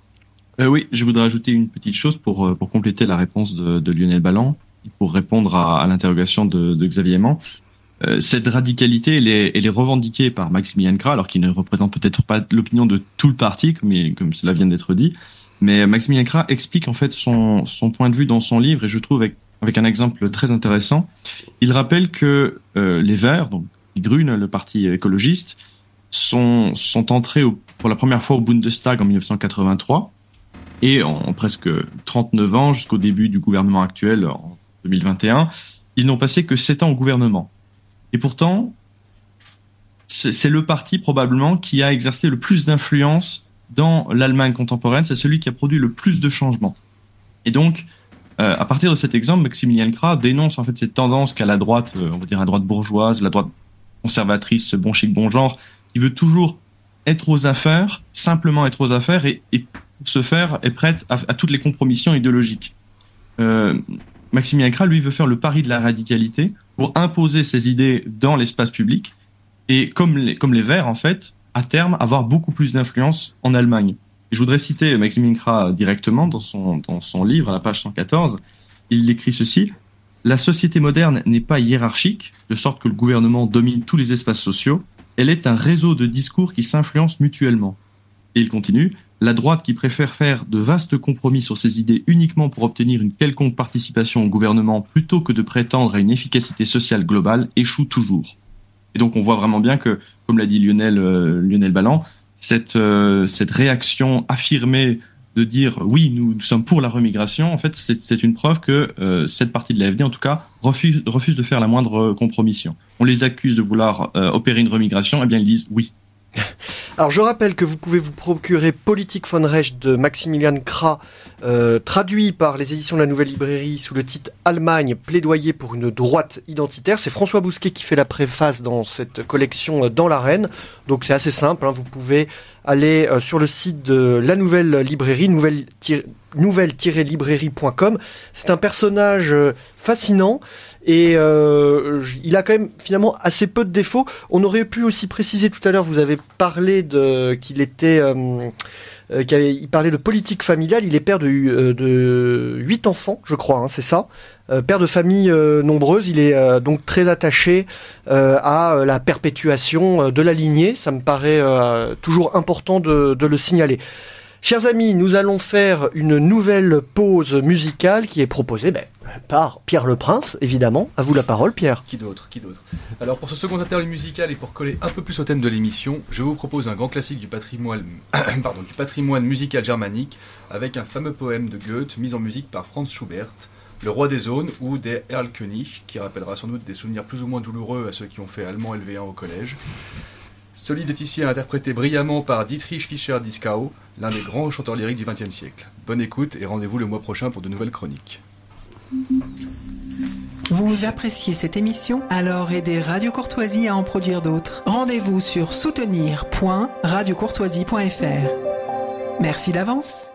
Oui, je voudrais ajouter une petite chose pour compléter la réponse de Lionel Balland, pour répondre à l'interrogation de Xavier Aimant. Cette radicalité, elle est revendiquée par Maximilian Krah, alors qu'il ne représente peut-être pas l'opinion de tout le parti, comme cela vient d'être dit. Mais Maximilian Krah explique en fait son point de vue dans son livre, et je trouve avec un exemple très intéressant. Il rappelle que les Verts, donc les Grünen, le parti écologiste, sont entrés pour la première fois au Bundestag en 1983, et en presque 39 ans, jusqu'au début du gouvernement actuel en 2021, ils n'ont passé que 7 ans au gouvernement. Et pourtant, c'est le parti probablement qui a exercé le plus d'influence dans l'Allemagne contemporaine. C'est celui qui a produit le plus de changements. Et donc, à partir de cet exemple, Maximilian Krah dénonce en fait cette tendance qu'a la droite, on va dire la droite bourgeoise, la droite conservatrice, ce bon chic, bon genre, qui veut toujours être aux affaires, simplement être aux affaires, et pour ce faire est prête à toutes les compromissions idéologiques. Maximilian Krah, lui, veut faire le pari de la radicalité pour imposer ses idées dans l'espace public, et comme les Verts, en fait, à terme, avoir beaucoup plus d'influence en Allemagne. Et je voudrais citer Maximilian Krah directement dans son livre, à la page 114. Il écrit ceci: la société moderne n'est pas hiérarchique, de sorte que le gouvernement domine tous les espaces sociaux. Elle est un réseau de discours qui s'influencent mutuellement. Et il continue: la droite qui préfère faire de vastes compromis sur ses idées uniquement pour obtenir une quelconque participation au gouvernement plutôt que de prétendre à une efficacité sociale globale échoue toujours. Et donc on voit vraiment bien que, comme l'a dit Lionel Balland, cette réaction affirmée de dire oui, nous sommes pour la remigration, en fait, c'est une preuve que cette partie de l'AfD, en tout cas, refuse de faire la moindre compromission. On les accuse de vouloir opérer une remigration, eh bien ils disent oui. Alors je rappelle que vous pouvez vous procurer Politik von Rechts de Maximilian Krah, traduit par les éditions de la Nouvelle Librairie sous le titre Allemagne, plaidoyer pour une droite identitaire. C'est François Bousquet qui fait la préface dans cette collection dans l'arène. Donc c'est assez simple, hein. Vous pouvez aller sur le site de la Nouvelle Librairie, nouvelle-librairie.com. C'est un personnage fascinant. Et il a quand même finalement assez peu de défauts. On aurait pu aussi préciser tout à l'heure, vous avez parlé qu'il parlait de politique familiale. Il est père de 8 enfants, je crois, hein, c'est ça. Père de famille nombreuse. Il est donc très attaché à la perpétuation de la lignée. Ça me paraît toujours important de le signaler. Chers amis, nous allons faire une nouvelle pause musicale qui est proposée par Pierre Le Prince, évidemment. À vous la parole, Pierre. Qui d'autre ? Alors, pour ce second interlude musical et pour coller un peu plus au thème de l'émission, je vous propose un grand classique du patrimoine musical germanique avec un fameux poème de Goethe mis en musique par Franz Schubert, Le Roi des Zones ou Der Erlkönig, qui rappellera sans doute des souvenirs plus ou moins douloureux à ceux qui ont fait allemand LV1 au collège. Ce lied est ici interprété brillamment par Dietrich Fischer-Dieskau, l'un des grands chanteurs lyriques du XXe siècle. Bonne écoute et rendez-vous le mois prochain pour de nouvelles chroniques. Vous appréciez cette émission ? Alors aidez Radio Courtoisie à en produire d'autres. Rendez-vous sur soutenir.radiocourtoisie.fr. Merci d'avance.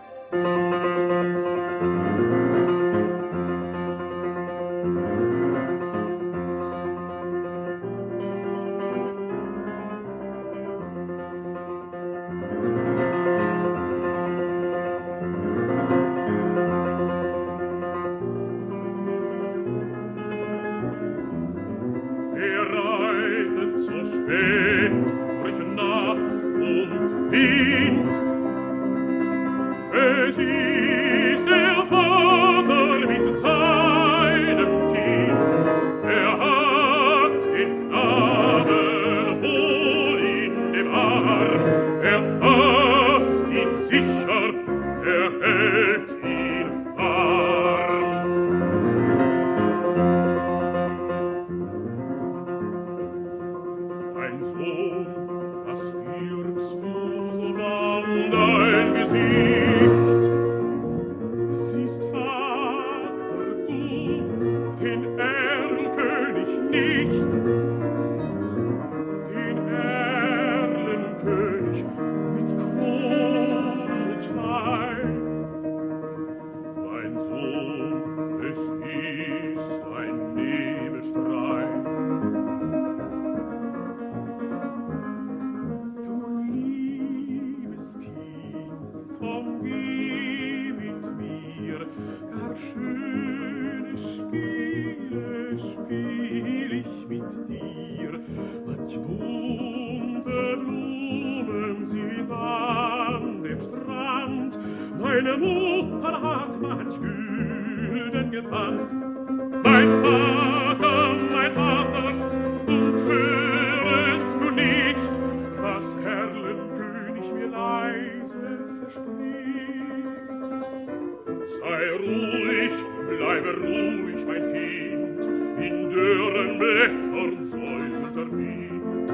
Meine Mutter hat manch Gülden gewandt. Mein Vater, und hörest du nicht, was Erlenkönig mir leise verspricht? Sei ruhig, bleibe ruhig, mein Kind, in dürren Blättern säuselt der Wind.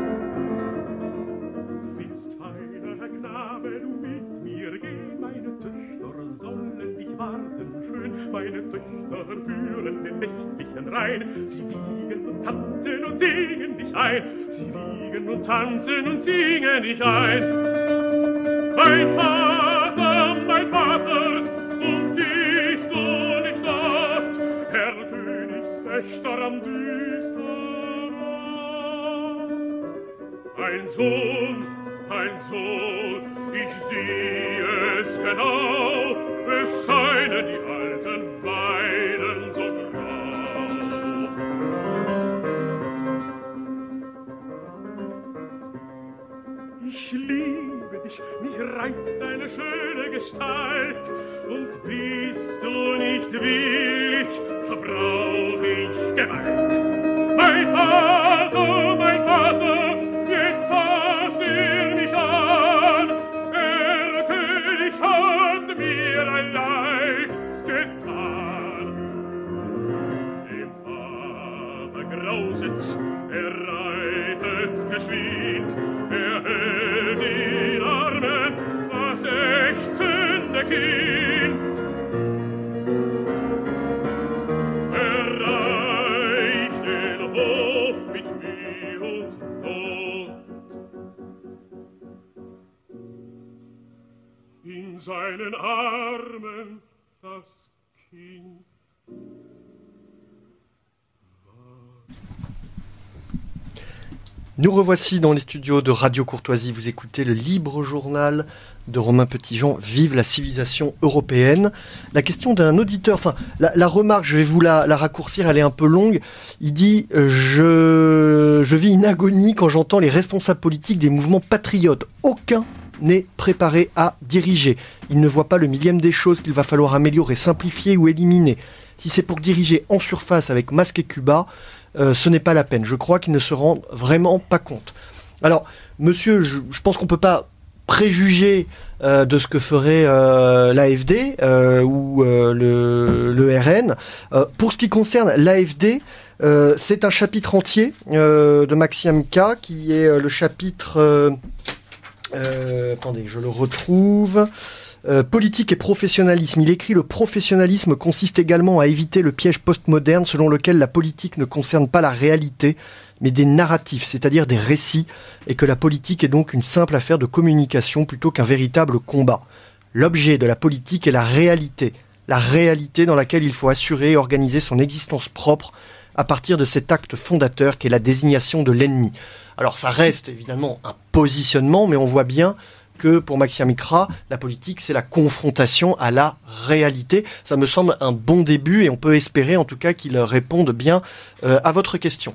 nächtlichen Rhein. Sie wiegen und tanzen und singen dich ein. Sie wiegen und tanzen und singen dich ein. Mein Vater, und siehst du nicht dort, Herr Königswächter am düsteren Ort? Ein Sohn, ich sehe es genau, es scheinen die alten Weiden so grau. Ich liebe dich, mich reizt deine schöne Gestalt, und bist du nicht willig, so brauch ich Gewalt. Mein Vater, jetzt versteh mich an, der König hat mir ein Leids getan. Dem Vater grausit's, reitet geschwind, hält in Armen das ächzende Kind. Erreicht den Hof mit Mühe und Not. In seinen Armen das Kind. Nous revoici dans les studios de Radio Courtoisie. Vous écoutez le libre journal de Romain Petitjean, Vive la civilisation européenne. La question d'un auditeur, enfin la remarque, je vais vous la raccourcir, elle est un peu longue. Il dit je vis une agonie quand j'entends les responsables politiques des mouvements patriotes. Aucun n'est préparé à diriger. Il ne voit pas le millième des choses qu'il va falloir améliorer, simplifier ou éliminer. Si c'est pour diriger en surface avec Masque et Cuba, ce n'est pas la peine. Je crois qu'ils ne se rendent vraiment pas compte. Alors, monsieur, je pense qu'on ne peut pas préjuger de ce que ferait l'AFD ou le RN. Pour ce qui concerne l'AFD, c'est un chapitre entier de Maxime K, qui est le chapitre... attendez, je le retrouve... politique et professionnalisme. Il écrit: le professionnalisme consiste également à éviter le piège postmoderne selon lequel la politique ne concerne pas la réalité, mais des narratifs, c'est-à-dire des récits, et que la politique est donc une simple affaire de communication plutôt qu'un véritable combat. L'objet de la politique est la réalité dans laquelle il faut assurer et organiser son existence propre à partir de cet acte fondateur qu'est la désignation de l'ennemi. Alors ça reste évidemment un positionnement, mais on voit bien que pour Maxime Ikra, la politique, c'est la confrontation à la réalité. Ça me semble un bon début et on peut espérer en tout cas qu'il réponde bien à votre question.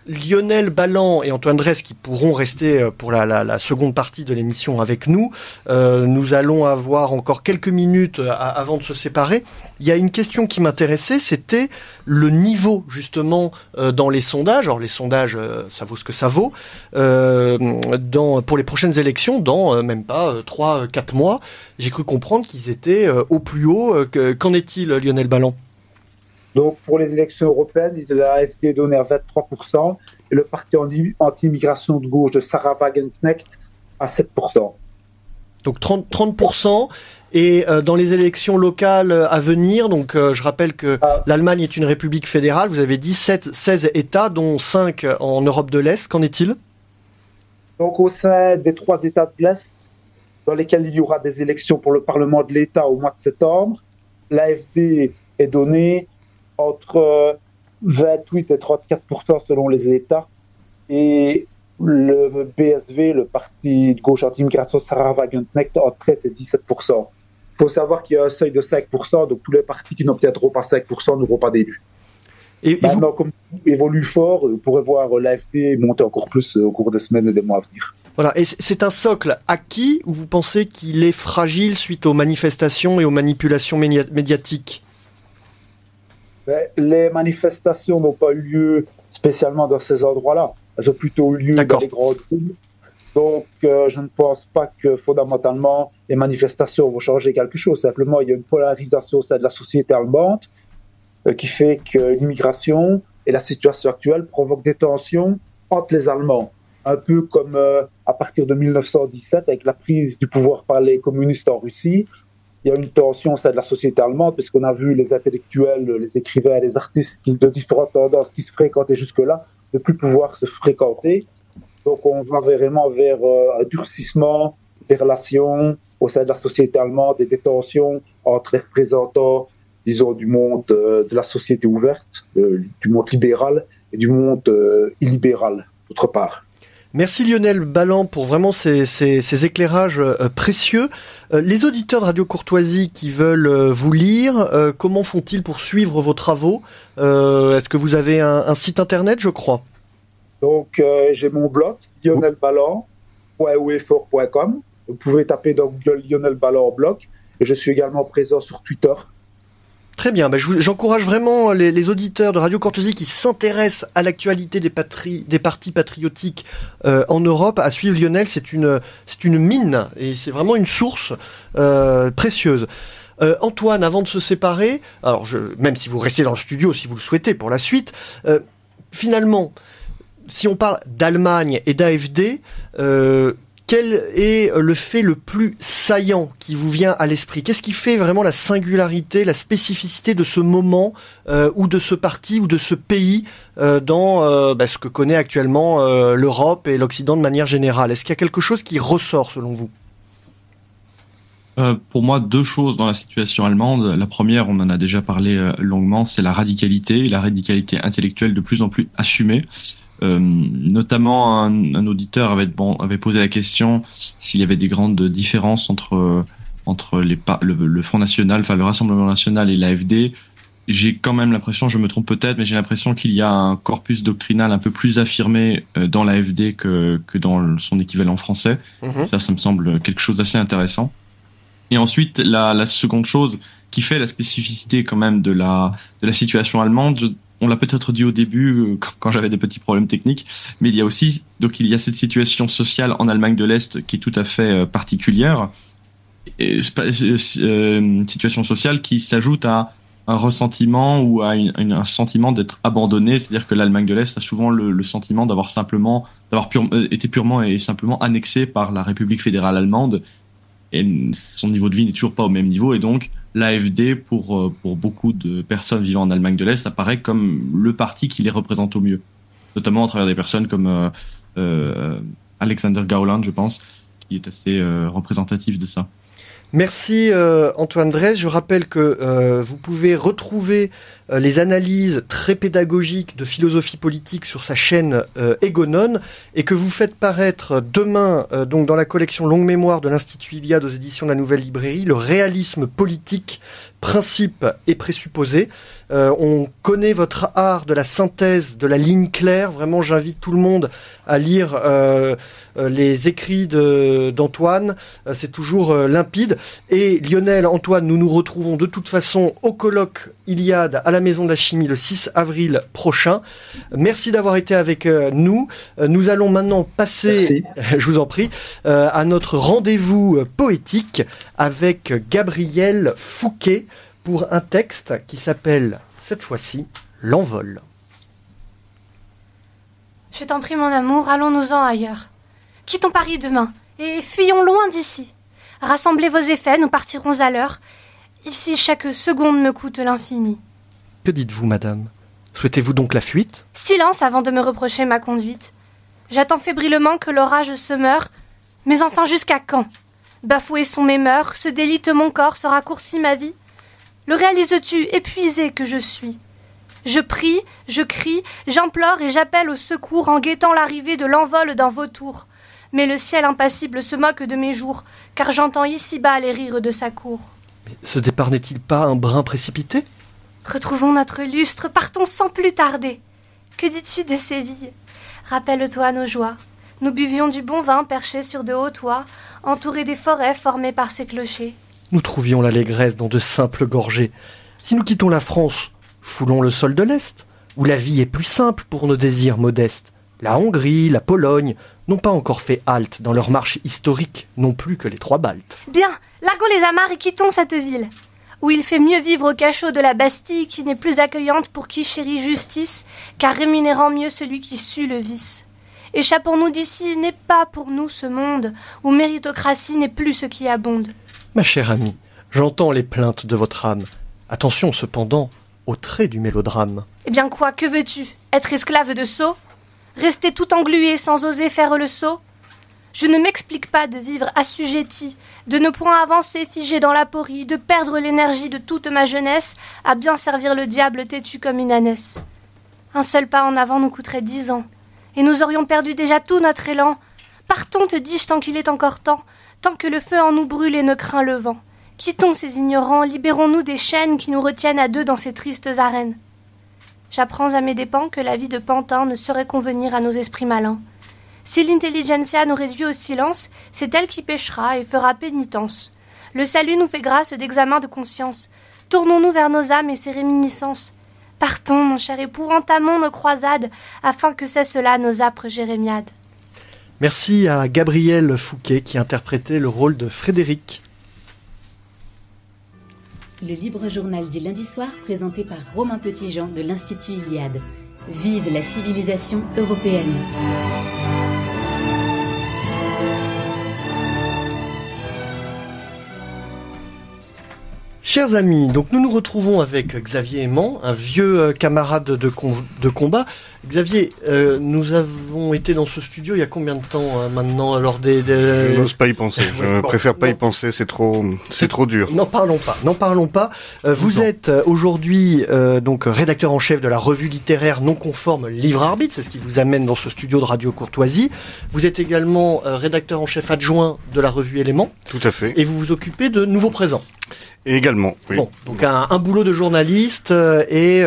Lionel Balland et Antoine Dresse qui pourront rester pour la seconde partie de l'émission avec nous. Nous allons avoir encore quelques minutes avant de se séparer. Il y a une question qui m'intéressait, c'était le niveau justement dans les sondages. Alors les sondages, ça vaut ce que ça vaut. Pour les prochaines élections, dans même pas 3-4 mois, j'ai cru comprendre qu'ils étaient au plus haut. Qu'en est-il, Lionel Balland ? Donc, pour les élections européennes, la AfD donnait à 23% et le parti anti-immigration de gauche de Sarah Wagenknecht à 7%. Donc 30%. Et dans les élections locales à venir, donc je rappelle que l'Allemagne est une république fédérale, vous avez dit 16 États, dont 5 en Europe de l'Est. Qu'en est-il ? Donc au sein des 3 États de l'Est, dans lesquels il y aura des élections pour le Parlement de l'État au mois de septembre, l'AfD est donnée entre 28 et 34% selon les États, et le BSV, le parti de gauche anti-immigration Sarah Wagenknecht, entre 13 et 17%. Il faut savoir qu'il y a un seuil de 5%, donc tous les partis qui n'obtiendront pas 5% n'auront pas d'élu. Maintenant, comme il évolue fort, vous pourrez voir l'AfD monter encore plus au cours des semaines et des mois à venir. Voilà, et c'est un socle acquis ou vous pensez qu'il est fragile suite aux manifestations et aux manipulations médiatiques ? Les manifestations n'ont pas eu lieu spécialement dans ces endroits-là. Elles ont plutôt eu lieu dans les grandes villes. Donc, je ne pense pas que fondamentalement, les manifestations vont changer quelque chose. Simplement, il y a une polarisation au sein de la société allemande qui fait que l'immigration et la situation actuelle provoquent des tensions entre les Allemands. Un peu comme à partir de 1917, avec la prise du pouvoir par les communistes en Russie, il y a une tension au sein de la société allemande, parce qu'on a vu les intellectuels, les écrivains, les artistes de différentes tendances qui se fréquentaient jusque-là, ne plus pouvoir se fréquenter. Donc on va vraiment vers un durcissement des relations au sein de la société allemande et des tensions entre les représentants, disons, du monde de la société ouverte, du monde libéral et du monde illibéral, d'autre part. Merci Lionel Balland pour vraiment ces éclairages précieux. Les auditeurs de Radio Courtoisie qui veulent vous lire, comment font-ils pour suivre vos travaux ? Est-ce que vous avez un site internet, je crois ? Donc j'ai mon blog, lionelballand.oefor.com. Vous pouvez taper dans Google Lionel Balland blog. Et je suis également présent sur Twitter. Très bien, j'encourage vraiment les auditeurs de Radio Courtoisie qui s'intéressent à l'actualité des partis patriotiques en Europe à suivre Lionel. C'est une mine et c'est vraiment une source précieuse. Antoine, avant de se séparer, alors même si vous restez dans le studio, si vous le souhaitez pour la suite, finalement, si on parle d'Allemagne et d'AfD, quel est le fait le plus saillant qui vous vient à l'esprit ? Qu'est-ce qui fait vraiment la singularité, la spécificité de ce moment ou de ce parti ou de ce pays dans ce que connaît actuellement l'Europe et l'Occident de manière générale ? Est-ce qu'il y a quelque chose qui ressort selon vous ? Pour moi, deux choses dans la situation allemande. La première, on en a déjà parlé longuement, c'est la radicalité intellectuelle de plus en plus assumée. Notamment un auditeur avait posé la question s'il y avait des grandes différences entre le Front National, enfin le Rassemblement National et l'AfD. J'ai quand même l'impression, je me trompe peut-être, mais j'ai l'impression qu'il y a un corpus doctrinal un peu plus affirmé dans l'AfD que dans son équivalent français. Ça me semble quelque chose d'assez intéressant. Et ensuite, la seconde chose qui fait la spécificité quand même de la situation allemande, on l'a peut-être dit au début quand j'avais des petits problèmes techniques, mais il y a cette situation sociale en Allemagne de l'Est qui est tout à fait particulière, et une situation sociale qui s'ajoute à un ressentiment ou à un sentiment d'être abandonné, c'est-à-dire que l'Allemagne de l'Est a souvent le sentiment d'avoir été purement et simplement annexée par la République fédérale allemande, et son niveau de vie n'est toujours pas au même niveau, et donc l'AfD, pour beaucoup de personnes vivant en Allemagne de l'Est, apparaît comme le parti qui les représente au mieux. Notamment à travers des personnes comme Alexander Gauland, je pense, qui est assez représentatif de ça. Merci Antoine Dresse. Je rappelle que vous pouvez retrouver les analyses très pédagogiques de philosophie politique sur sa chaîne Egonon, et que vous faites paraître demain donc dans la collection Longue Mémoire de l'Institut Iliade aux éditions de la Nouvelle Librairie, le réalisme politique, principe et présupposé. On connaît votre art de la synthèse, de la ligne claire. Vraiment, j'invite tout le monde à lire les écrits d'Antoine. C'est toujours limpide. Et Lionel, Antoine, nous nous retrouvons de toute façon au colloque Iliade à la Maison de la Chimie le 6 avril prochain. Merci d'avoir été avec nous. Nous allons maintenant passer, je vous en prie, à notre rendez-vous poétique avec Gabriel Fouquet pour un texte qui s'appelle, cette fois-ci, L'envol. Je t'en prie, mon amour, allons-nous-en ailleurs. Quittons Paris demain et fuyons loin d'ici. Rassemblez vos effets, nous partirons à l'heure. Ici, chaque seconde me coûte l'infini. Que dites-vous, madame ? Souhaitez-vous donc la fuite ? Silence avant de me reprocher ma conduite. J'attends fébrilement que l'orage se meure. Mais enfin, jusqu'à quand ? Bafouées sont mes mœurs, se délite mon corps, se raccourcit ma vie. Le réalises-tu, épuisé que je suis ? Je prie, je crie, j'implore et j'appelle au secours en guettant l'arrivée de l'envol d'un vautour. Mais le ciel impassible se moque de mes jours, car j'entends ici-bas les rires de sa cour. Mais ce départ n'est-il pas un brin précipité ? Retrouvons notre lustre, partons sans plus tarder. Que dis-tu de Séville ? Rappelle-toi nos joies. Nous buvions du bon vin perché sur de hauts toits, entourés des forêts formées par ses clochers. Nous trouvions l'allégresse dans de simples gorgées. Si nous quittons la France, foulons le sol de l'Est, où la vie est plus simple pour nos désirs modestes. La Hongrie, la Pologne n'ont pas encore fait halte dans leur marche historique, non plus que les trois Baltes. Bien, larguons les amarres et quittons cette ville, où il fait mieux vivre au cachot de la Bastille, qui n'est plus accueillante pour qui chérit justice, car rémunérant mieux celui qui sue le vice. Échappons-nous d'ici, n'est pas pour nous ce monde, où méritocratie n'est plus ce qui abonde. Ma chère amie, J'entends les plaintes de votre âme. Attention cependant au trait du mélodrame. Eh bien quoi, que veux-tu? Être esclave de sot? Rester tout englué sans oser faire le saut? Je ne m'explique pas de vivre assujetti, de ne point avancer figé dans la porie, de perdre l'énergie de toute ma jeunesse à bien servir le diable têtu comme une ânesse. Un seul pas en avant nous coûterait 10 ans, et nous aurions perdu déjà tout notre élan. Partons, te dis-je, tant qu'il est encore temps, tant que le feu en nous brûle et ne craint le vent. Quittons ces ignorants, libérons-nous des chaînes qui nous retiennent à deux dans ces tristes arènes. J'apprends à mes dépens que la vie de pantin ne saurait convenir à nos esprits malins. Si l'intelligentsia nous réduit au silence, c'est elle qui péchera et fera pénitence. Le salut nous fait grâce d'examen de conscience. Tournons-nous vers nos âmes et ses réminiscences. Partons, mon cher époux, entamons nos croisades, afin que cessent là nos âpres jérémiades. Merci à Gabriel Fouquet qui interprétait le rôle de Frédéric. Le libre journal du lundi soir présenté par Romain Petitjean de l'Institut Iliade. Vive la civilisation européenne. Chers amis, donc nous nous retrouvons avec Xavier Aimant, un vieux camarade de combat. Xavier, nous avons été dans ce studio il y a combien de temps maintenant lors Je n'ose pas y penser, je préfère pas y penser, c'est trop dur. N'en parlons pas. Vous êtes aujourd'hui donc rédacteur en chef de la revue littéraire non conforme Livre Arbitre, c'est ce qui vous amène dans ce studio de Radio Courtoisie. Vous êtes également rédacteur en chef adjoint de la revue Éléments. Tout à fait. Et vous vous occupez de Nouveaux Présents. Et également, oui. Bon, donc un boulot de journaliste et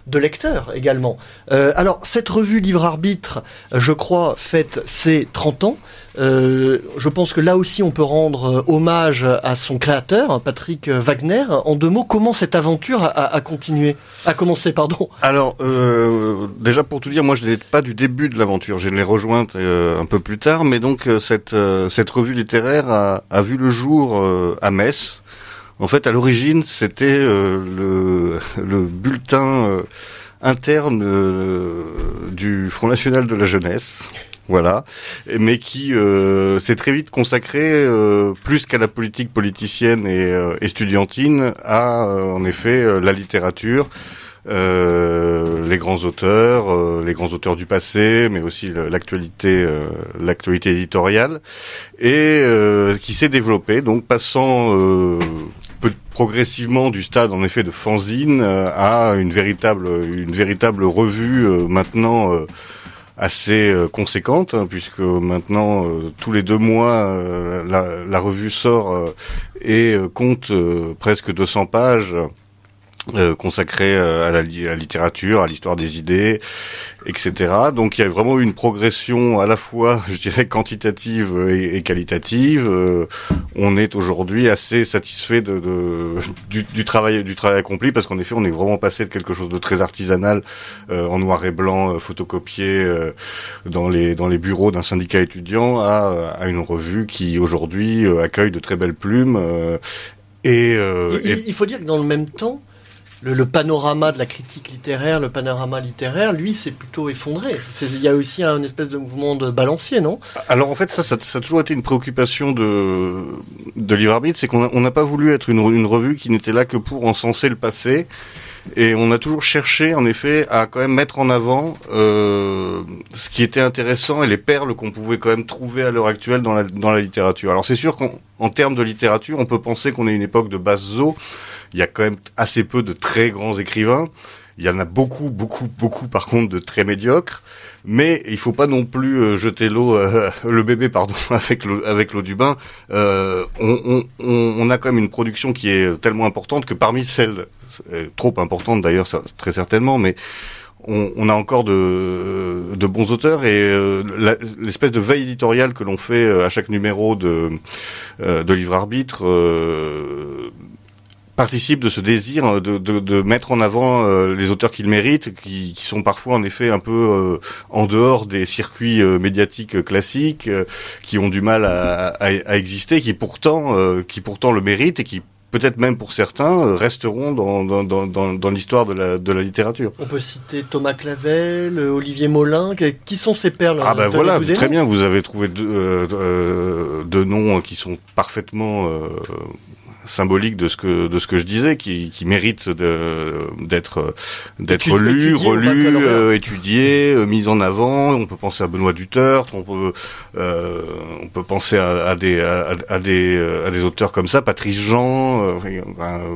de lecteur également. Alors, cette revue Livre Arbitre, je crois, fête ses 30 ans. Je pense que là aussi, on peut rendre hommage à son créateur, Patrick Wagner. En 2 mots, comment cette aventure a commencé, pardon. Alors, déjà pour tout dire, moi je n'ai pas du début de l'aventure. Je l'ai rejointe un peu plus tard, mais donc cette revue littéraire a vu le jour à Metz. En fait, à l'origine, c'était le bulletin interne du Front National de la Jeunesse, voilà, mais qui s'est très vite consacré, plus qu'à la politique politicienne et estudiantine, à en effet la littérature, les grands auteurs du passé, mais aussi l'actualité éditoriale, et qui s'est développé, donc passant progressivement du stade en effet de fanzine à une véritable revue maintenant assez conséquente, hein, puisque maintenant tous les 2 mois la revue sort et compte presque 200 pages consacrées à la littérature, à l'histoire des idées, etc. Donc il y a vraiment eu une progression à la fois, je dirais, quantitative et qualitative. On est aujourd'hui assez satisfait du travail accompli, parce qu'en effet on est vraiment passé de quelque chose de très artisanal, en noir et blanc, photocopié dans les bureaux d'un syndicat étudiant, à une revue qui aujourd'hui accueille de très belles plumes. Il faut dire que dans le même temps, le panorama de la critique littéraire, le panorama littéraire, lui, c'est plutôt effondré. Il y a aussi un espèce de mouvement de balancier, non? Alors en fait, ça a toujours été une préoccupation de Livre Arbitre, c'est qu'on n'a pas voulu être une revue qui n'était là que pour encenser le passé. Et on a toujours cherché, en effet, à quand même mettre en avant ce qui était intéressant et les perles qu'on pouvait quand même trouver à l'heure actuelle dans la littérature. Alors c'est sûr qu'en termes de littérature, on peut penser qu'on est une époque de basse eau. Il y a quand même assez peu de très grands écrivains. Il y en a beaucoup, par contre, de très médiocres. Mais il faut pas non plus jeter le bébé, avec l'eau du bain. On a quand même une production qui est tellement importante que parmi celles, trop importante d'ailleurs, ça, très certainement, mais on a encore de bons auteurs, et l'espèce de veille éditoriale que l'on fait à chaque numéro de Livre Arbitre participe de ce désir de mettre en avant les auteurs qu'ils méritent, qui sont parfois en effet un peu en dehors des circuits médiatiques classiques, qui ont du mal à exister, qui pourtant le méritent, et qui peut-être même pour certains resteront dans l'histoire de la littérature. On peut citer Thomas Clavel, Olivier Molin. Qui sont ces perles? Ah ben voilà, très bien, vous avez trouvé deux noms qui sont parfaitement symbolique de ce que je disais, qui mérite d'être lu, Étudié, relu, étudié, mis en avant. On peut penser à Benoît Duterte, on peut penser à des auteurs comme ça, Patrice Jean.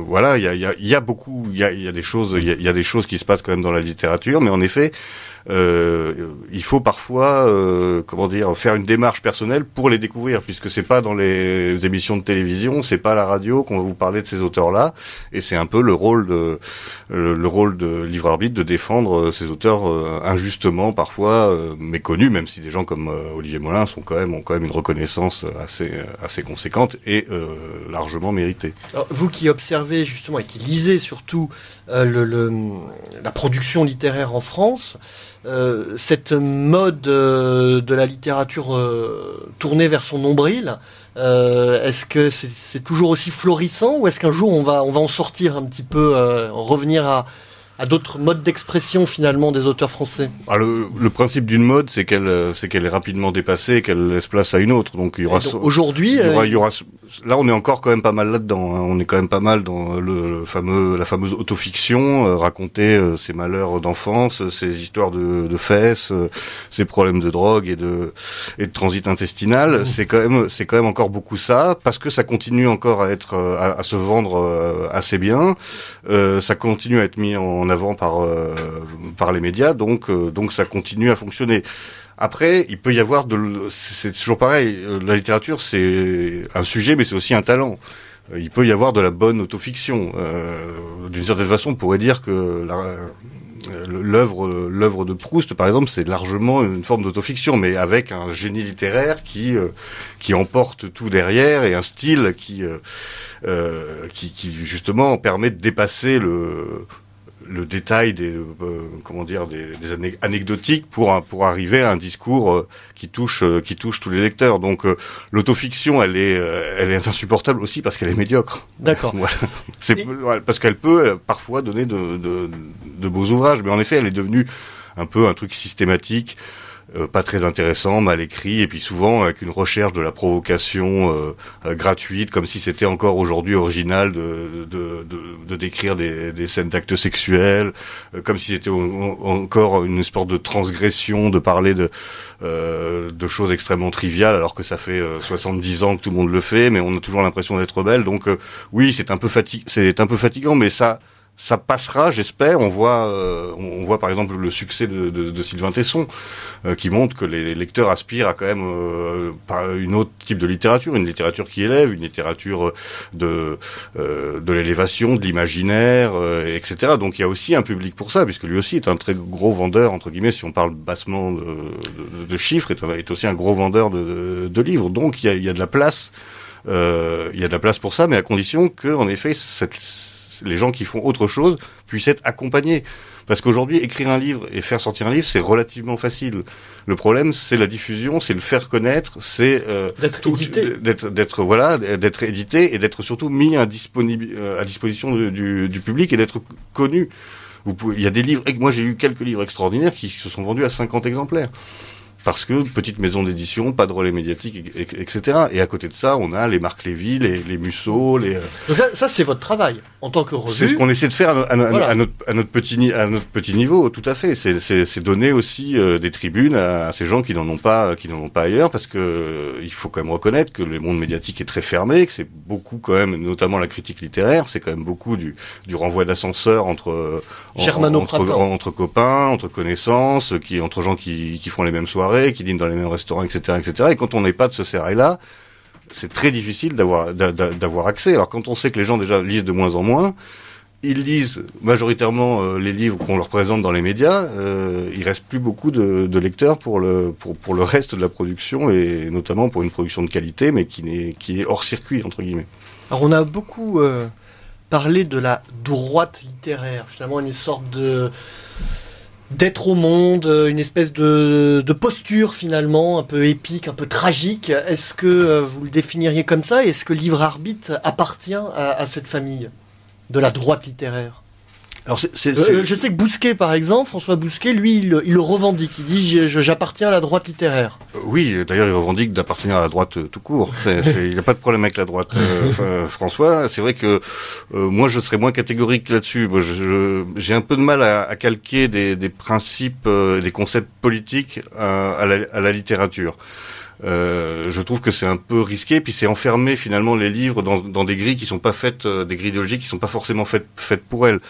Voilà, il y a beaucoup, il y a des choses qui se passent quand même dans la littérature, mais en effet. Il faut parfois, faire une démarche personnelle pour les découvrir, puisque c'est pas dans les émissions de télévision, c'est pas à la radio qu'on va vous parler de ces auteurs-là, et c'est un peu le rôle de Livre Arbitre de défendre ces auteurs injustement parfois méconnus, même si des gens comme Olivier Molins ont quand même une reconnaissance assez conséquente et largement méritée. Alors, vous qui observez justement et qui lisez surtout la production littéraire en France, cette mode de la littérature tournée vers son nombril, est-ce que c'est toujours aussi florissant, ou est-ce qu'un jour on va en sortir un petit peu, revenir à d'autres modes d'expression finalement des auteurs français? Le principe d'une mode, c'est qu'elle est rapidement dépassée et qu'elle laisse place à une autre. Donc il y aura aujourd'hui, il y aura là on est encore quand même pas mal là-dedans. Hein. On est quand même pas mal dans la fameuse autofiction, raconter ses malheurs d'enfance, ses histoires de fesses, ses problèmes de drogue et de transit intestinal. C'est quand même encore beaucoup ça, parce que ça continue encore à être à se vendre assez bien. Ça continue à être mis en avant par les médias, donc ça continue à fonctionner. Après, il peut y avoir c'est toujours pareil, la littérature c'est un sujet, mais c'est aussi un talent. Il peut y avoir de la bonne autofiction. D'une certaine façon, on pourrait dire que l'œuvre de Proust, par exemple, c'est largement une forme d'autofiction, mais avec un génie littéraire qui emporte tout derrière, et un style qui justement permet de dépasser le détail des anecdotiques pour arriver à un discours qui touche tous les lecteurs. Donc l'autofiction, elle est insupportable aussi parce qu'elle est médiocre. D'accord. Voilà. Parce qu'elle peut parfois donner de beaux ouvrages, mais en effet, elle est devenue un peu un truc systématique. Pas très intéressant, mal écrit, et puis souvent avec une recherche de la provocation gratuite, comme si c'était encore aujourd'hui original de décrire des scènes d'actes sexuels, comme si c'était encore une sorte de transgression de parler de choses extrêmement triviales, alors que ça fait 70 ans que tout le monde le fait, mais on a toujours l'impression d'être rebelle. Donc oui, c'est un peu fatigant, mais ça passera, j'espère. On voit par exemple le succès de Sylvain Tesson, qui montre que les lecteurs aspirent à quand même une autre type de littérature, une littérature qui élève, une littérature de l'élévation, de l'imaginaire, etc. Donc il y a aussi un public pour ça, puisque lui aussi est un très gros vendeur, entre guillemets, si on parle bassement de chiffres, est aussi un gros vendeur de livres. Donc il y a de la place, pour ça, mais à condition que, en effet, les gens qui font autre chose puissent être accompagnés. Parce qu'aujourd'hui, écrire un livre et faire sortir un livre, c'est relativement facile. Le problème, c'est la diffusion, c'est le faire connaître, c'est d'être édité et d'être surtout mis à disposition du public et d'être connu. Il y a des livres, moi j'ai eu quelques livres extraordinaires qui se sont vendus à 50 exemplaires. Parce que petite maison d'édition, pas de relais médiatique, etc. Et à côté de ça, on a les Marc Lévy, les Musso, Donc ça, c'est votre travail en tant que revue. C'est ce qu'on essaie de faire à notre petit niveau, tout à fait. C'est donner aussi des tribunes à ces gens qui n'en ont pas ailleurs, parce que il faut quand même reconnaître que le monde médiatique est très fermé, que c'est beaucoup quand même, notamment la critique littéraire, c'est quand même beaucoup du renvoi d'ascenseur entre copains, entre connaissances, entre gens qui font les mêmes soirées, qui dînent dans les mêmes restaurants, etc., etc. Et quand on n'est pas de ce sérail-là, c'est très difficile d'avoir accès. Alors quand on sait que les gens déjà lisent de moins en moins, ils lisent majoritairement les livres qu'on leur présente dans les médias. Il reste plus beaucoup de lecteurs pour le reste de la production, et notamment pour une production de qualité, mais qui est hors circuit, entre guillemets. Alors on a beaucoup parlé de la droite littéraire, finalement une sorte d'être au monde, une espèce de posture finalement un peu épique, un peu tragique. Est-ce que vous le définiriez comme ça? Est-ce que Livre Arbitre appartient à cette famille de la droite littéraire? Alors je sais que Bousquet, par exemple, François Bousquet, lui, il le revendique. Il dit j'appartiens à la droite littéraire. Oui, d'ailleurs, il revendique d'appartenir à la droite tout court. Il n'y a pas de problème avec la droite, François. C'est vrai que moi, je serais moins catégorique là-dessus. Moi, j'ai un peu de mal à calquer des principes, des concepts politiques à la littérature. Je trouve que c'est un peu risqué, puis c'est enfermer finalement les livres dans des grilles qui sont pas faites, des grilles idéologiques qui sont pas forcément faites pour elles.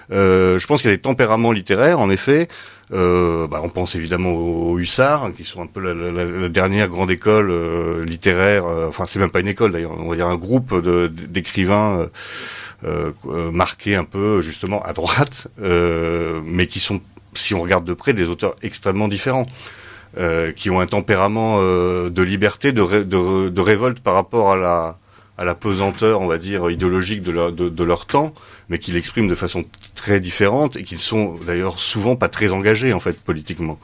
Je pense qu'il y a des tempéraments littéraires, en effet. On pense évidemment aux hussards, qui sont un peu la dernière grande école littéraire. Enfin, c'est même pas une école d'ailleurs. On va dire un groupe d'écrivains marqués un peu justement à droite, mais qui sont, si on regarde de près, des auteurs extrêmement différents. Qui ont un tempérament de liberté, de révolte par rapport à la pesanteur, on va dire, idéologique de leur temps, mais qui l'expriment de façon très différente et qui sont d'ailleurs souvent pas très engagés en fait politiquement.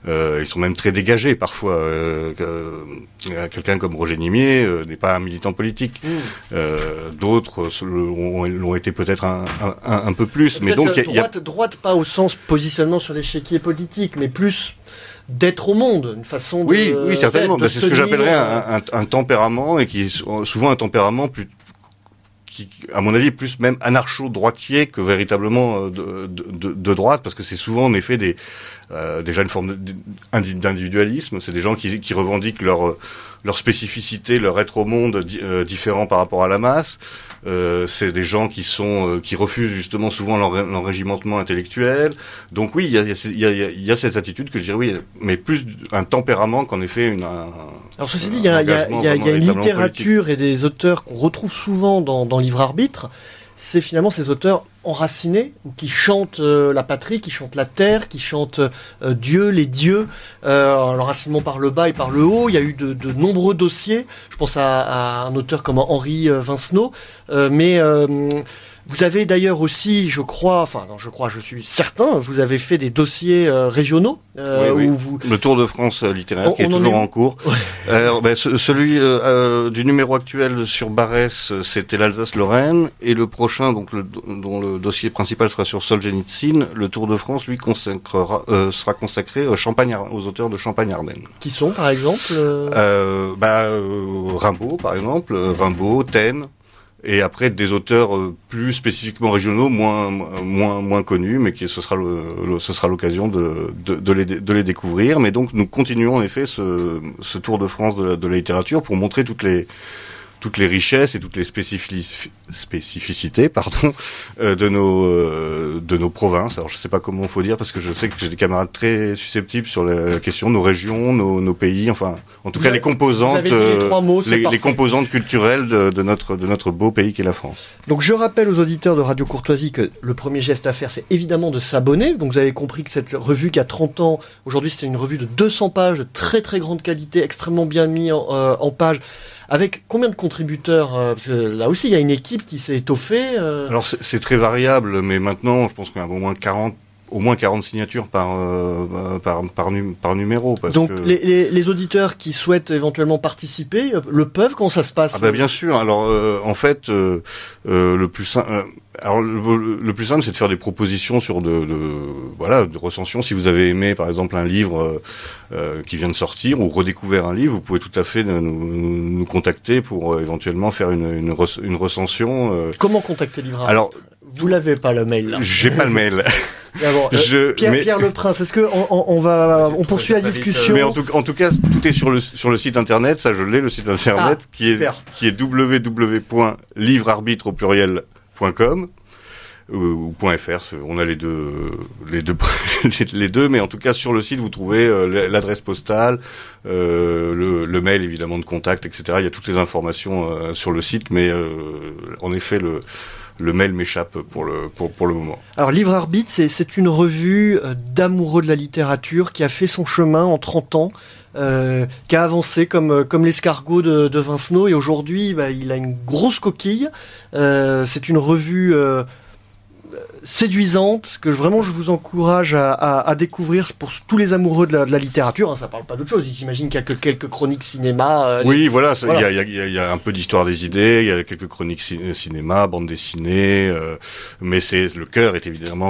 Ils sont même très dégagés parfois. Quelqu'un comme Roger Nimier n'est pas un militant politique. D'autres l'ont été peut-être un peu plus. Mais donc droite pas au sens positionnement sur l'échiquier politique, mais plus d'être au monde, une façon de... Oui, certainement. C'est ce que j'appellerais un tempérament, et qui est souvent un tempérament qui, à mon avis, est plus même anarcho-droitier que véritablement de droite, parce que c'est souvent en effet déjà une forme d'individualisme. C'est des gens qui revendiquent leur spécificité, leur être au monde différent par rapport à la masse. C'est des gens qui refusent justement souvent l'enrégimentement intellectuel. Donc oui, il y a cette attitude que je dirais oui, mais plus un tempérament qu'en effet Alors ceci dit, il y a une littérature politique et des auteurs qu'on retrouve souvent dans Livre Arbitre. C'est finalement ces auteurs enracinés, qui chantent la patrie, qui chantent la terre, qui chantent Dieu, les dieux, l'enracinement par le bas et par le haut. Il y a eu de nombreux dossiers. Je pense à un auteur comme Henri Vincenot, mais vous avez d'ailleurs aussi, je suis certain, vous avez fait des dossiers régionaux. Oui. Le Tour de France littéraire qui est toujours en cours. Ouais. Alors, celui du numéro actuel sur Barès, c'était l'Alsace-Lorraine, et le prochain, dont le dossier principal sera sur Solzhenitsyn, le Tour de France, lui, sera consacré aux auteurs de Champagne-Ardenne. Qui sont, par exemple Rimbaud, par exemple, Rimbaud, Taine. Et après des auteurs plus spécifiquement régionaux, moins connus, mais ce sera l'occasion de les découvrir. Mais donc nous continuons en effet ce tour de France de la littérature pour montrer toutes les richesses et toutes les spécificités de nos provinces. Alors je sais pas comment il faut dire, parce que je sais que j'ai des camarades très susceptibles sur la question, nos régions, nos pays, enfin en tout cas les composantes, les composantes culturelles de notre beau pays qu'est la France. Donc je rappelle aux auditeurs de Radio Courtoisie que le premier geste à faire, c'est évidemment de s'abonner. Donc vous avez compris que cette revue qui a 30 ans, aujourd'hui c'était une revue de 200 pages, de très très grande qualité, extrêmement bien mis en page. Avec combien de contributeurs parce que là aussi, il y a une équipe qui s'est étoffée. Alors, c'est très variable, mais maintenant, je pense qu'il y a au moins 40 signatures par numéro. Donc, les auditeurs qui souhaitent éventuellement participer le peuvent. Comment ça se passe? Bien sûr. Alors, en fait, le plus simple... le plus simple, c'est de faire des propositions sur de recensions. Si vous avez aimé, par exemple, un livre qui vient de sortir ou redécouvert un livre, vous pouvez tout à fait nous contacter pour éventuellement faire une recension. Comment contacter Livre Arbitre? Alors, vous l'avez pas le mail là. J'ai pas le mail. Pierre Le Prince, est-ce que on poursuit la discussion? Mais en tout cas, tout est sur le site internet. Ça, je l'ai, le site internet qui est www.livrearbitre au pluriel.com ou .fr, on a les deux, mais en tout cas sur le site vous trouvez l'adresse postale, le mail évidemment de contact, etc. Il y a toutes les informations sur le site, mais en effet le mail m'échappe pour le moment. Alors Livre Arbitre, c'est une revue d'amoureux de la littérature qui a fait son chemin en 30 ans. Qui a avancé comme l'escargot de Vincenot, et aujourd'hui il a une grosse coquille. C'est une revue séduisante que vraiment je vous encourage à découvrir pour tous les amoureux de la littérature. Ça parle pas d'autre chose. J'imagine qu'il y a quelques chroniques cinéma. Oui, voilà. Il y a un peu d'histoire des idées. Il y a quelques chroniques cinéma, bande dessinée. Mais le cœur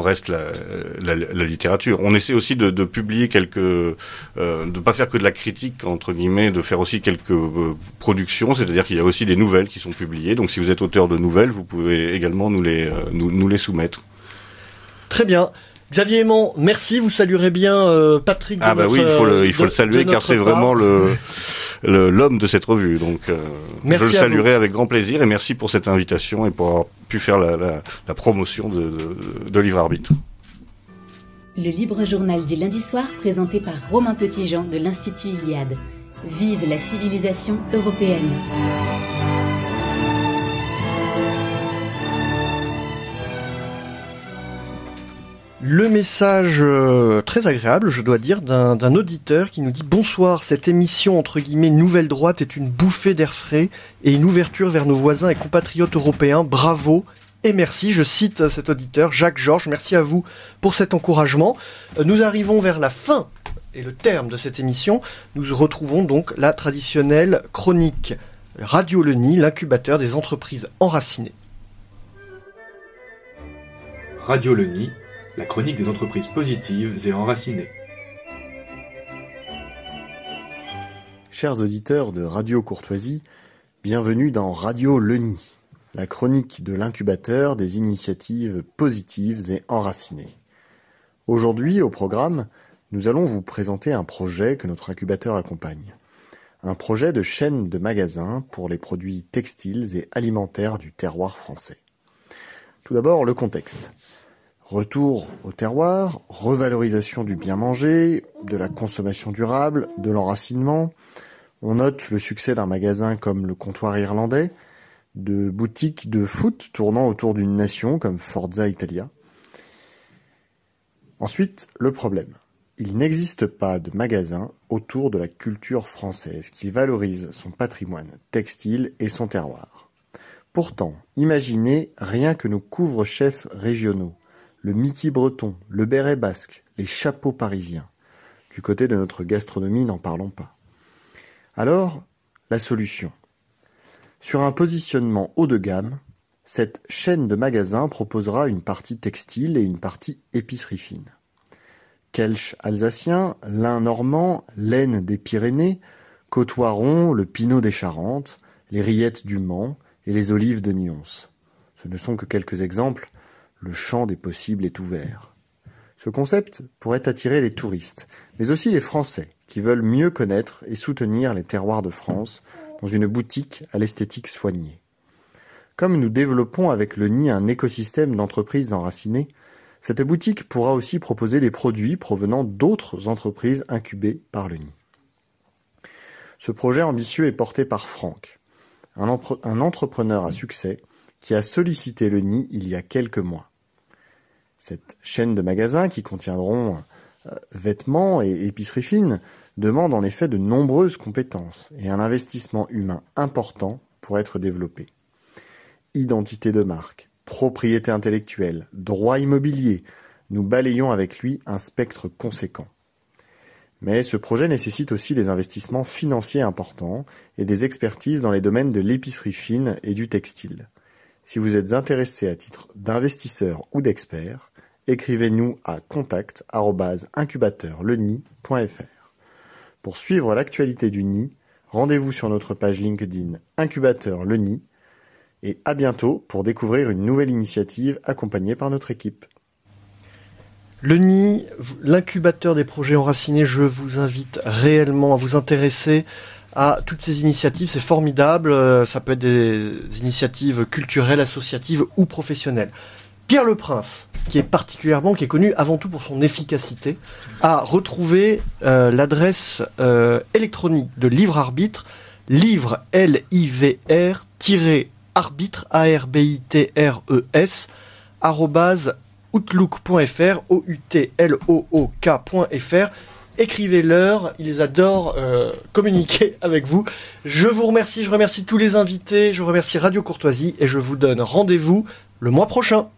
reste la littérature. On essaie aussi de publier de pas faire que de la critique entre guillemets, de faire aussi quelques productions. C'est-à-dire qu'il y a aussi des nouvelles qui sont publiées. Donc si vous êtes auteur de nouvelles, vous pouvez également nous les soumettre. Très bien. Xavier Aimant, merci. Vous saluerez bien Patrick. Oui, il faut le saluer car c'est vraiment l'homme de cette revue. Donc, je le saluerai avec grand plaisir et merci pour cette invitation et pour avoir pu faire la promotion de Livre Arbitre. Le libre journal du lundi soir présenté par Romain Petitjean de l'Institut Iliade. Vive la civilisation européenne. Le message très agréable, je dois dire, d'un auditeur qui nous dit « Bonsoir, cette émission entre guillemets Nouvelle Droite est une bouffée d'air frais et une ouverture vers nos voisins et compatriotes européens. Bravo et merci ». Je cite cet auditeur, Jacques Georges. Merci à vous pour cet encouragement. Nous arrivons vers la fin et le terme de cette émission. Nous retrouvons donc la traditionnelle chronique Radio Le Nid, l'incubateur des entreprises enracinées. Radio Le Nid, la chronique des entreprises positives et enracinées. Chers auditeurs de Radio Courtoisie, bienvenue dans Radio Le Nid, la chronique de l'incubateur des initiatives positives et enracinées. Aujourd'hui, au programme, nous allons vous présenter un projet que notre incubateur accompagne. Un projet de chaîne de magasins pour les produits textiles et alimentaires du terroir français. Tout d'abord, le contexte. Retour au terroir, revalorisation du bien manger, de la consommation durable, de l'enracinement. On note le succès d'un magasin comme le Comptoir Irlandais, de boutiques de foot tournant autour d'une nation comme Forza Italia. Ensuite, le problème. Il n'existe pas de magasin autour de la culture française qui valorise son patrimoine textile et son terroir. Pourtant, imaginez rien que nos couvre-chefs régionaux, le Mickey breton, le béret basque, les chapeaux parisiens. Du côté de notre gastronomie, n'en parlons pas. Alors, la solution. Sur un positionnement haut de gamme, cette chaîne de magasins proposera une partie textile et une partie épicerie fine. Kelch alsacien, lin normand, laine des Pyrénées, cotoiron, le pinot des Charentes, les rillettes du Mans et les olives de Nyons. Ce ne sont que quelques exemples. Le champ des possibles est ouvert. Ce concept pourrait attirer les touristes, mais aussi les Français, qui veulent mieux connaître et soutenir les terroirs de France dans une boutique à l'esthétique soignée. Comme nous développons avec le Nid un écosystème d'entreprises enracinées, cette boutique pourra aussi proposer des produits provenant d'autres entreprises incubées par le Nid. Ce projet ambitieux est porté par Franck, un entrepreneur à succès qui a sollicité le Nid il y a quelques mois. Cette chaîne de magasins qui contiendront vêtements et épicerie fine demande en effet de nombreuses compétences et un investissement humain important pour être développé. Identité de marque, propriété intellectuelle, droit immobilier, nous balayons avec lui un spectre conséquent. Mais ce projet nécessite aussi des investissements financiers importants et des expertises dans les domaines de l'épicerie fine et du textile. Si vous êtes intéressé à titre d'investisseur ou d'expert, écrivez-nous à contact@incubateurlenid.fr. Pour suivre l'actualité du Nid, rendez-vous sur notre page LinkedIn Incubateur Le Nid et à bientôt pour découvrir une nouvelle initiative accompagnée par notre équipe. Le Nid, l'incubateur des projets enracinés, je vous invite réellement à vous intéresser à toutes ces initiatives, c'est formidable, ça peut être des initiatives culturelles, associatives ou professionnelles. Pierre Le Prince, qui est connu avant tout pour son efficacité, a retrouvé l'adresse électronique de Livre Arbitre, livre LIVR arbitre ARBITRES @outlook.fr outlook.fr. Écrivez-leur, ils adorent communiquer avec vous. Je vous remercie, je remercie tous les invités, je remercie Radio Courtoisie et je vous donne rendez-vous le mois prochain.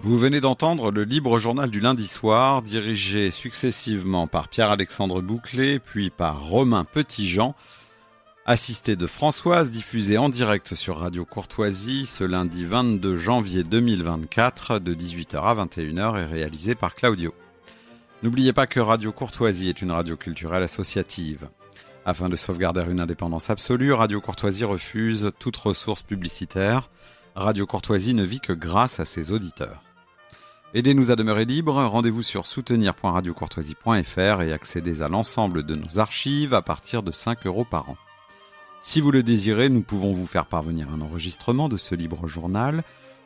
Vous venez d'entendre le Libre Journal du lundi soir, dirigé successivement par Pierre-Alexandre Bouclé, puis par Romain Petitjean, assisté de Françoise, diffusé en direct sur Radio Courtoisie ce lundi 22 janvier 2024 de 18h à 21h et réalisé par Claudio. N'oubliez pas que Radio Courtoisie est une radio culturelle associative. Afin de sauvegarder une indépendance absolue, Radio Courtoisie refuse toute ressource publicitaire. Radio Courtoisie ne vit que grâce à ses auditeurs. Aidez-nous à demeurer libres, rendez-vous sur soutenir.radiocourtoisie.fr et accédez à l'ensemble de nos archives à partir de 5 € par an. Si vous le désirez, nous pouvons vous faire parvenir un enregistrement de ce libre journal.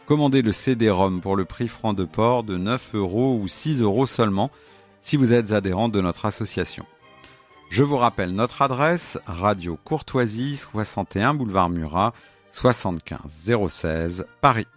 Commandez le CD-ROM pour le prix franc de port de 9 € ou 6 € seulement si vous êtes adhérent de notre association. Je vous rappelle notre adresse, Radio Courtoisie, 61 boulevard Murat, 75 016, Paris.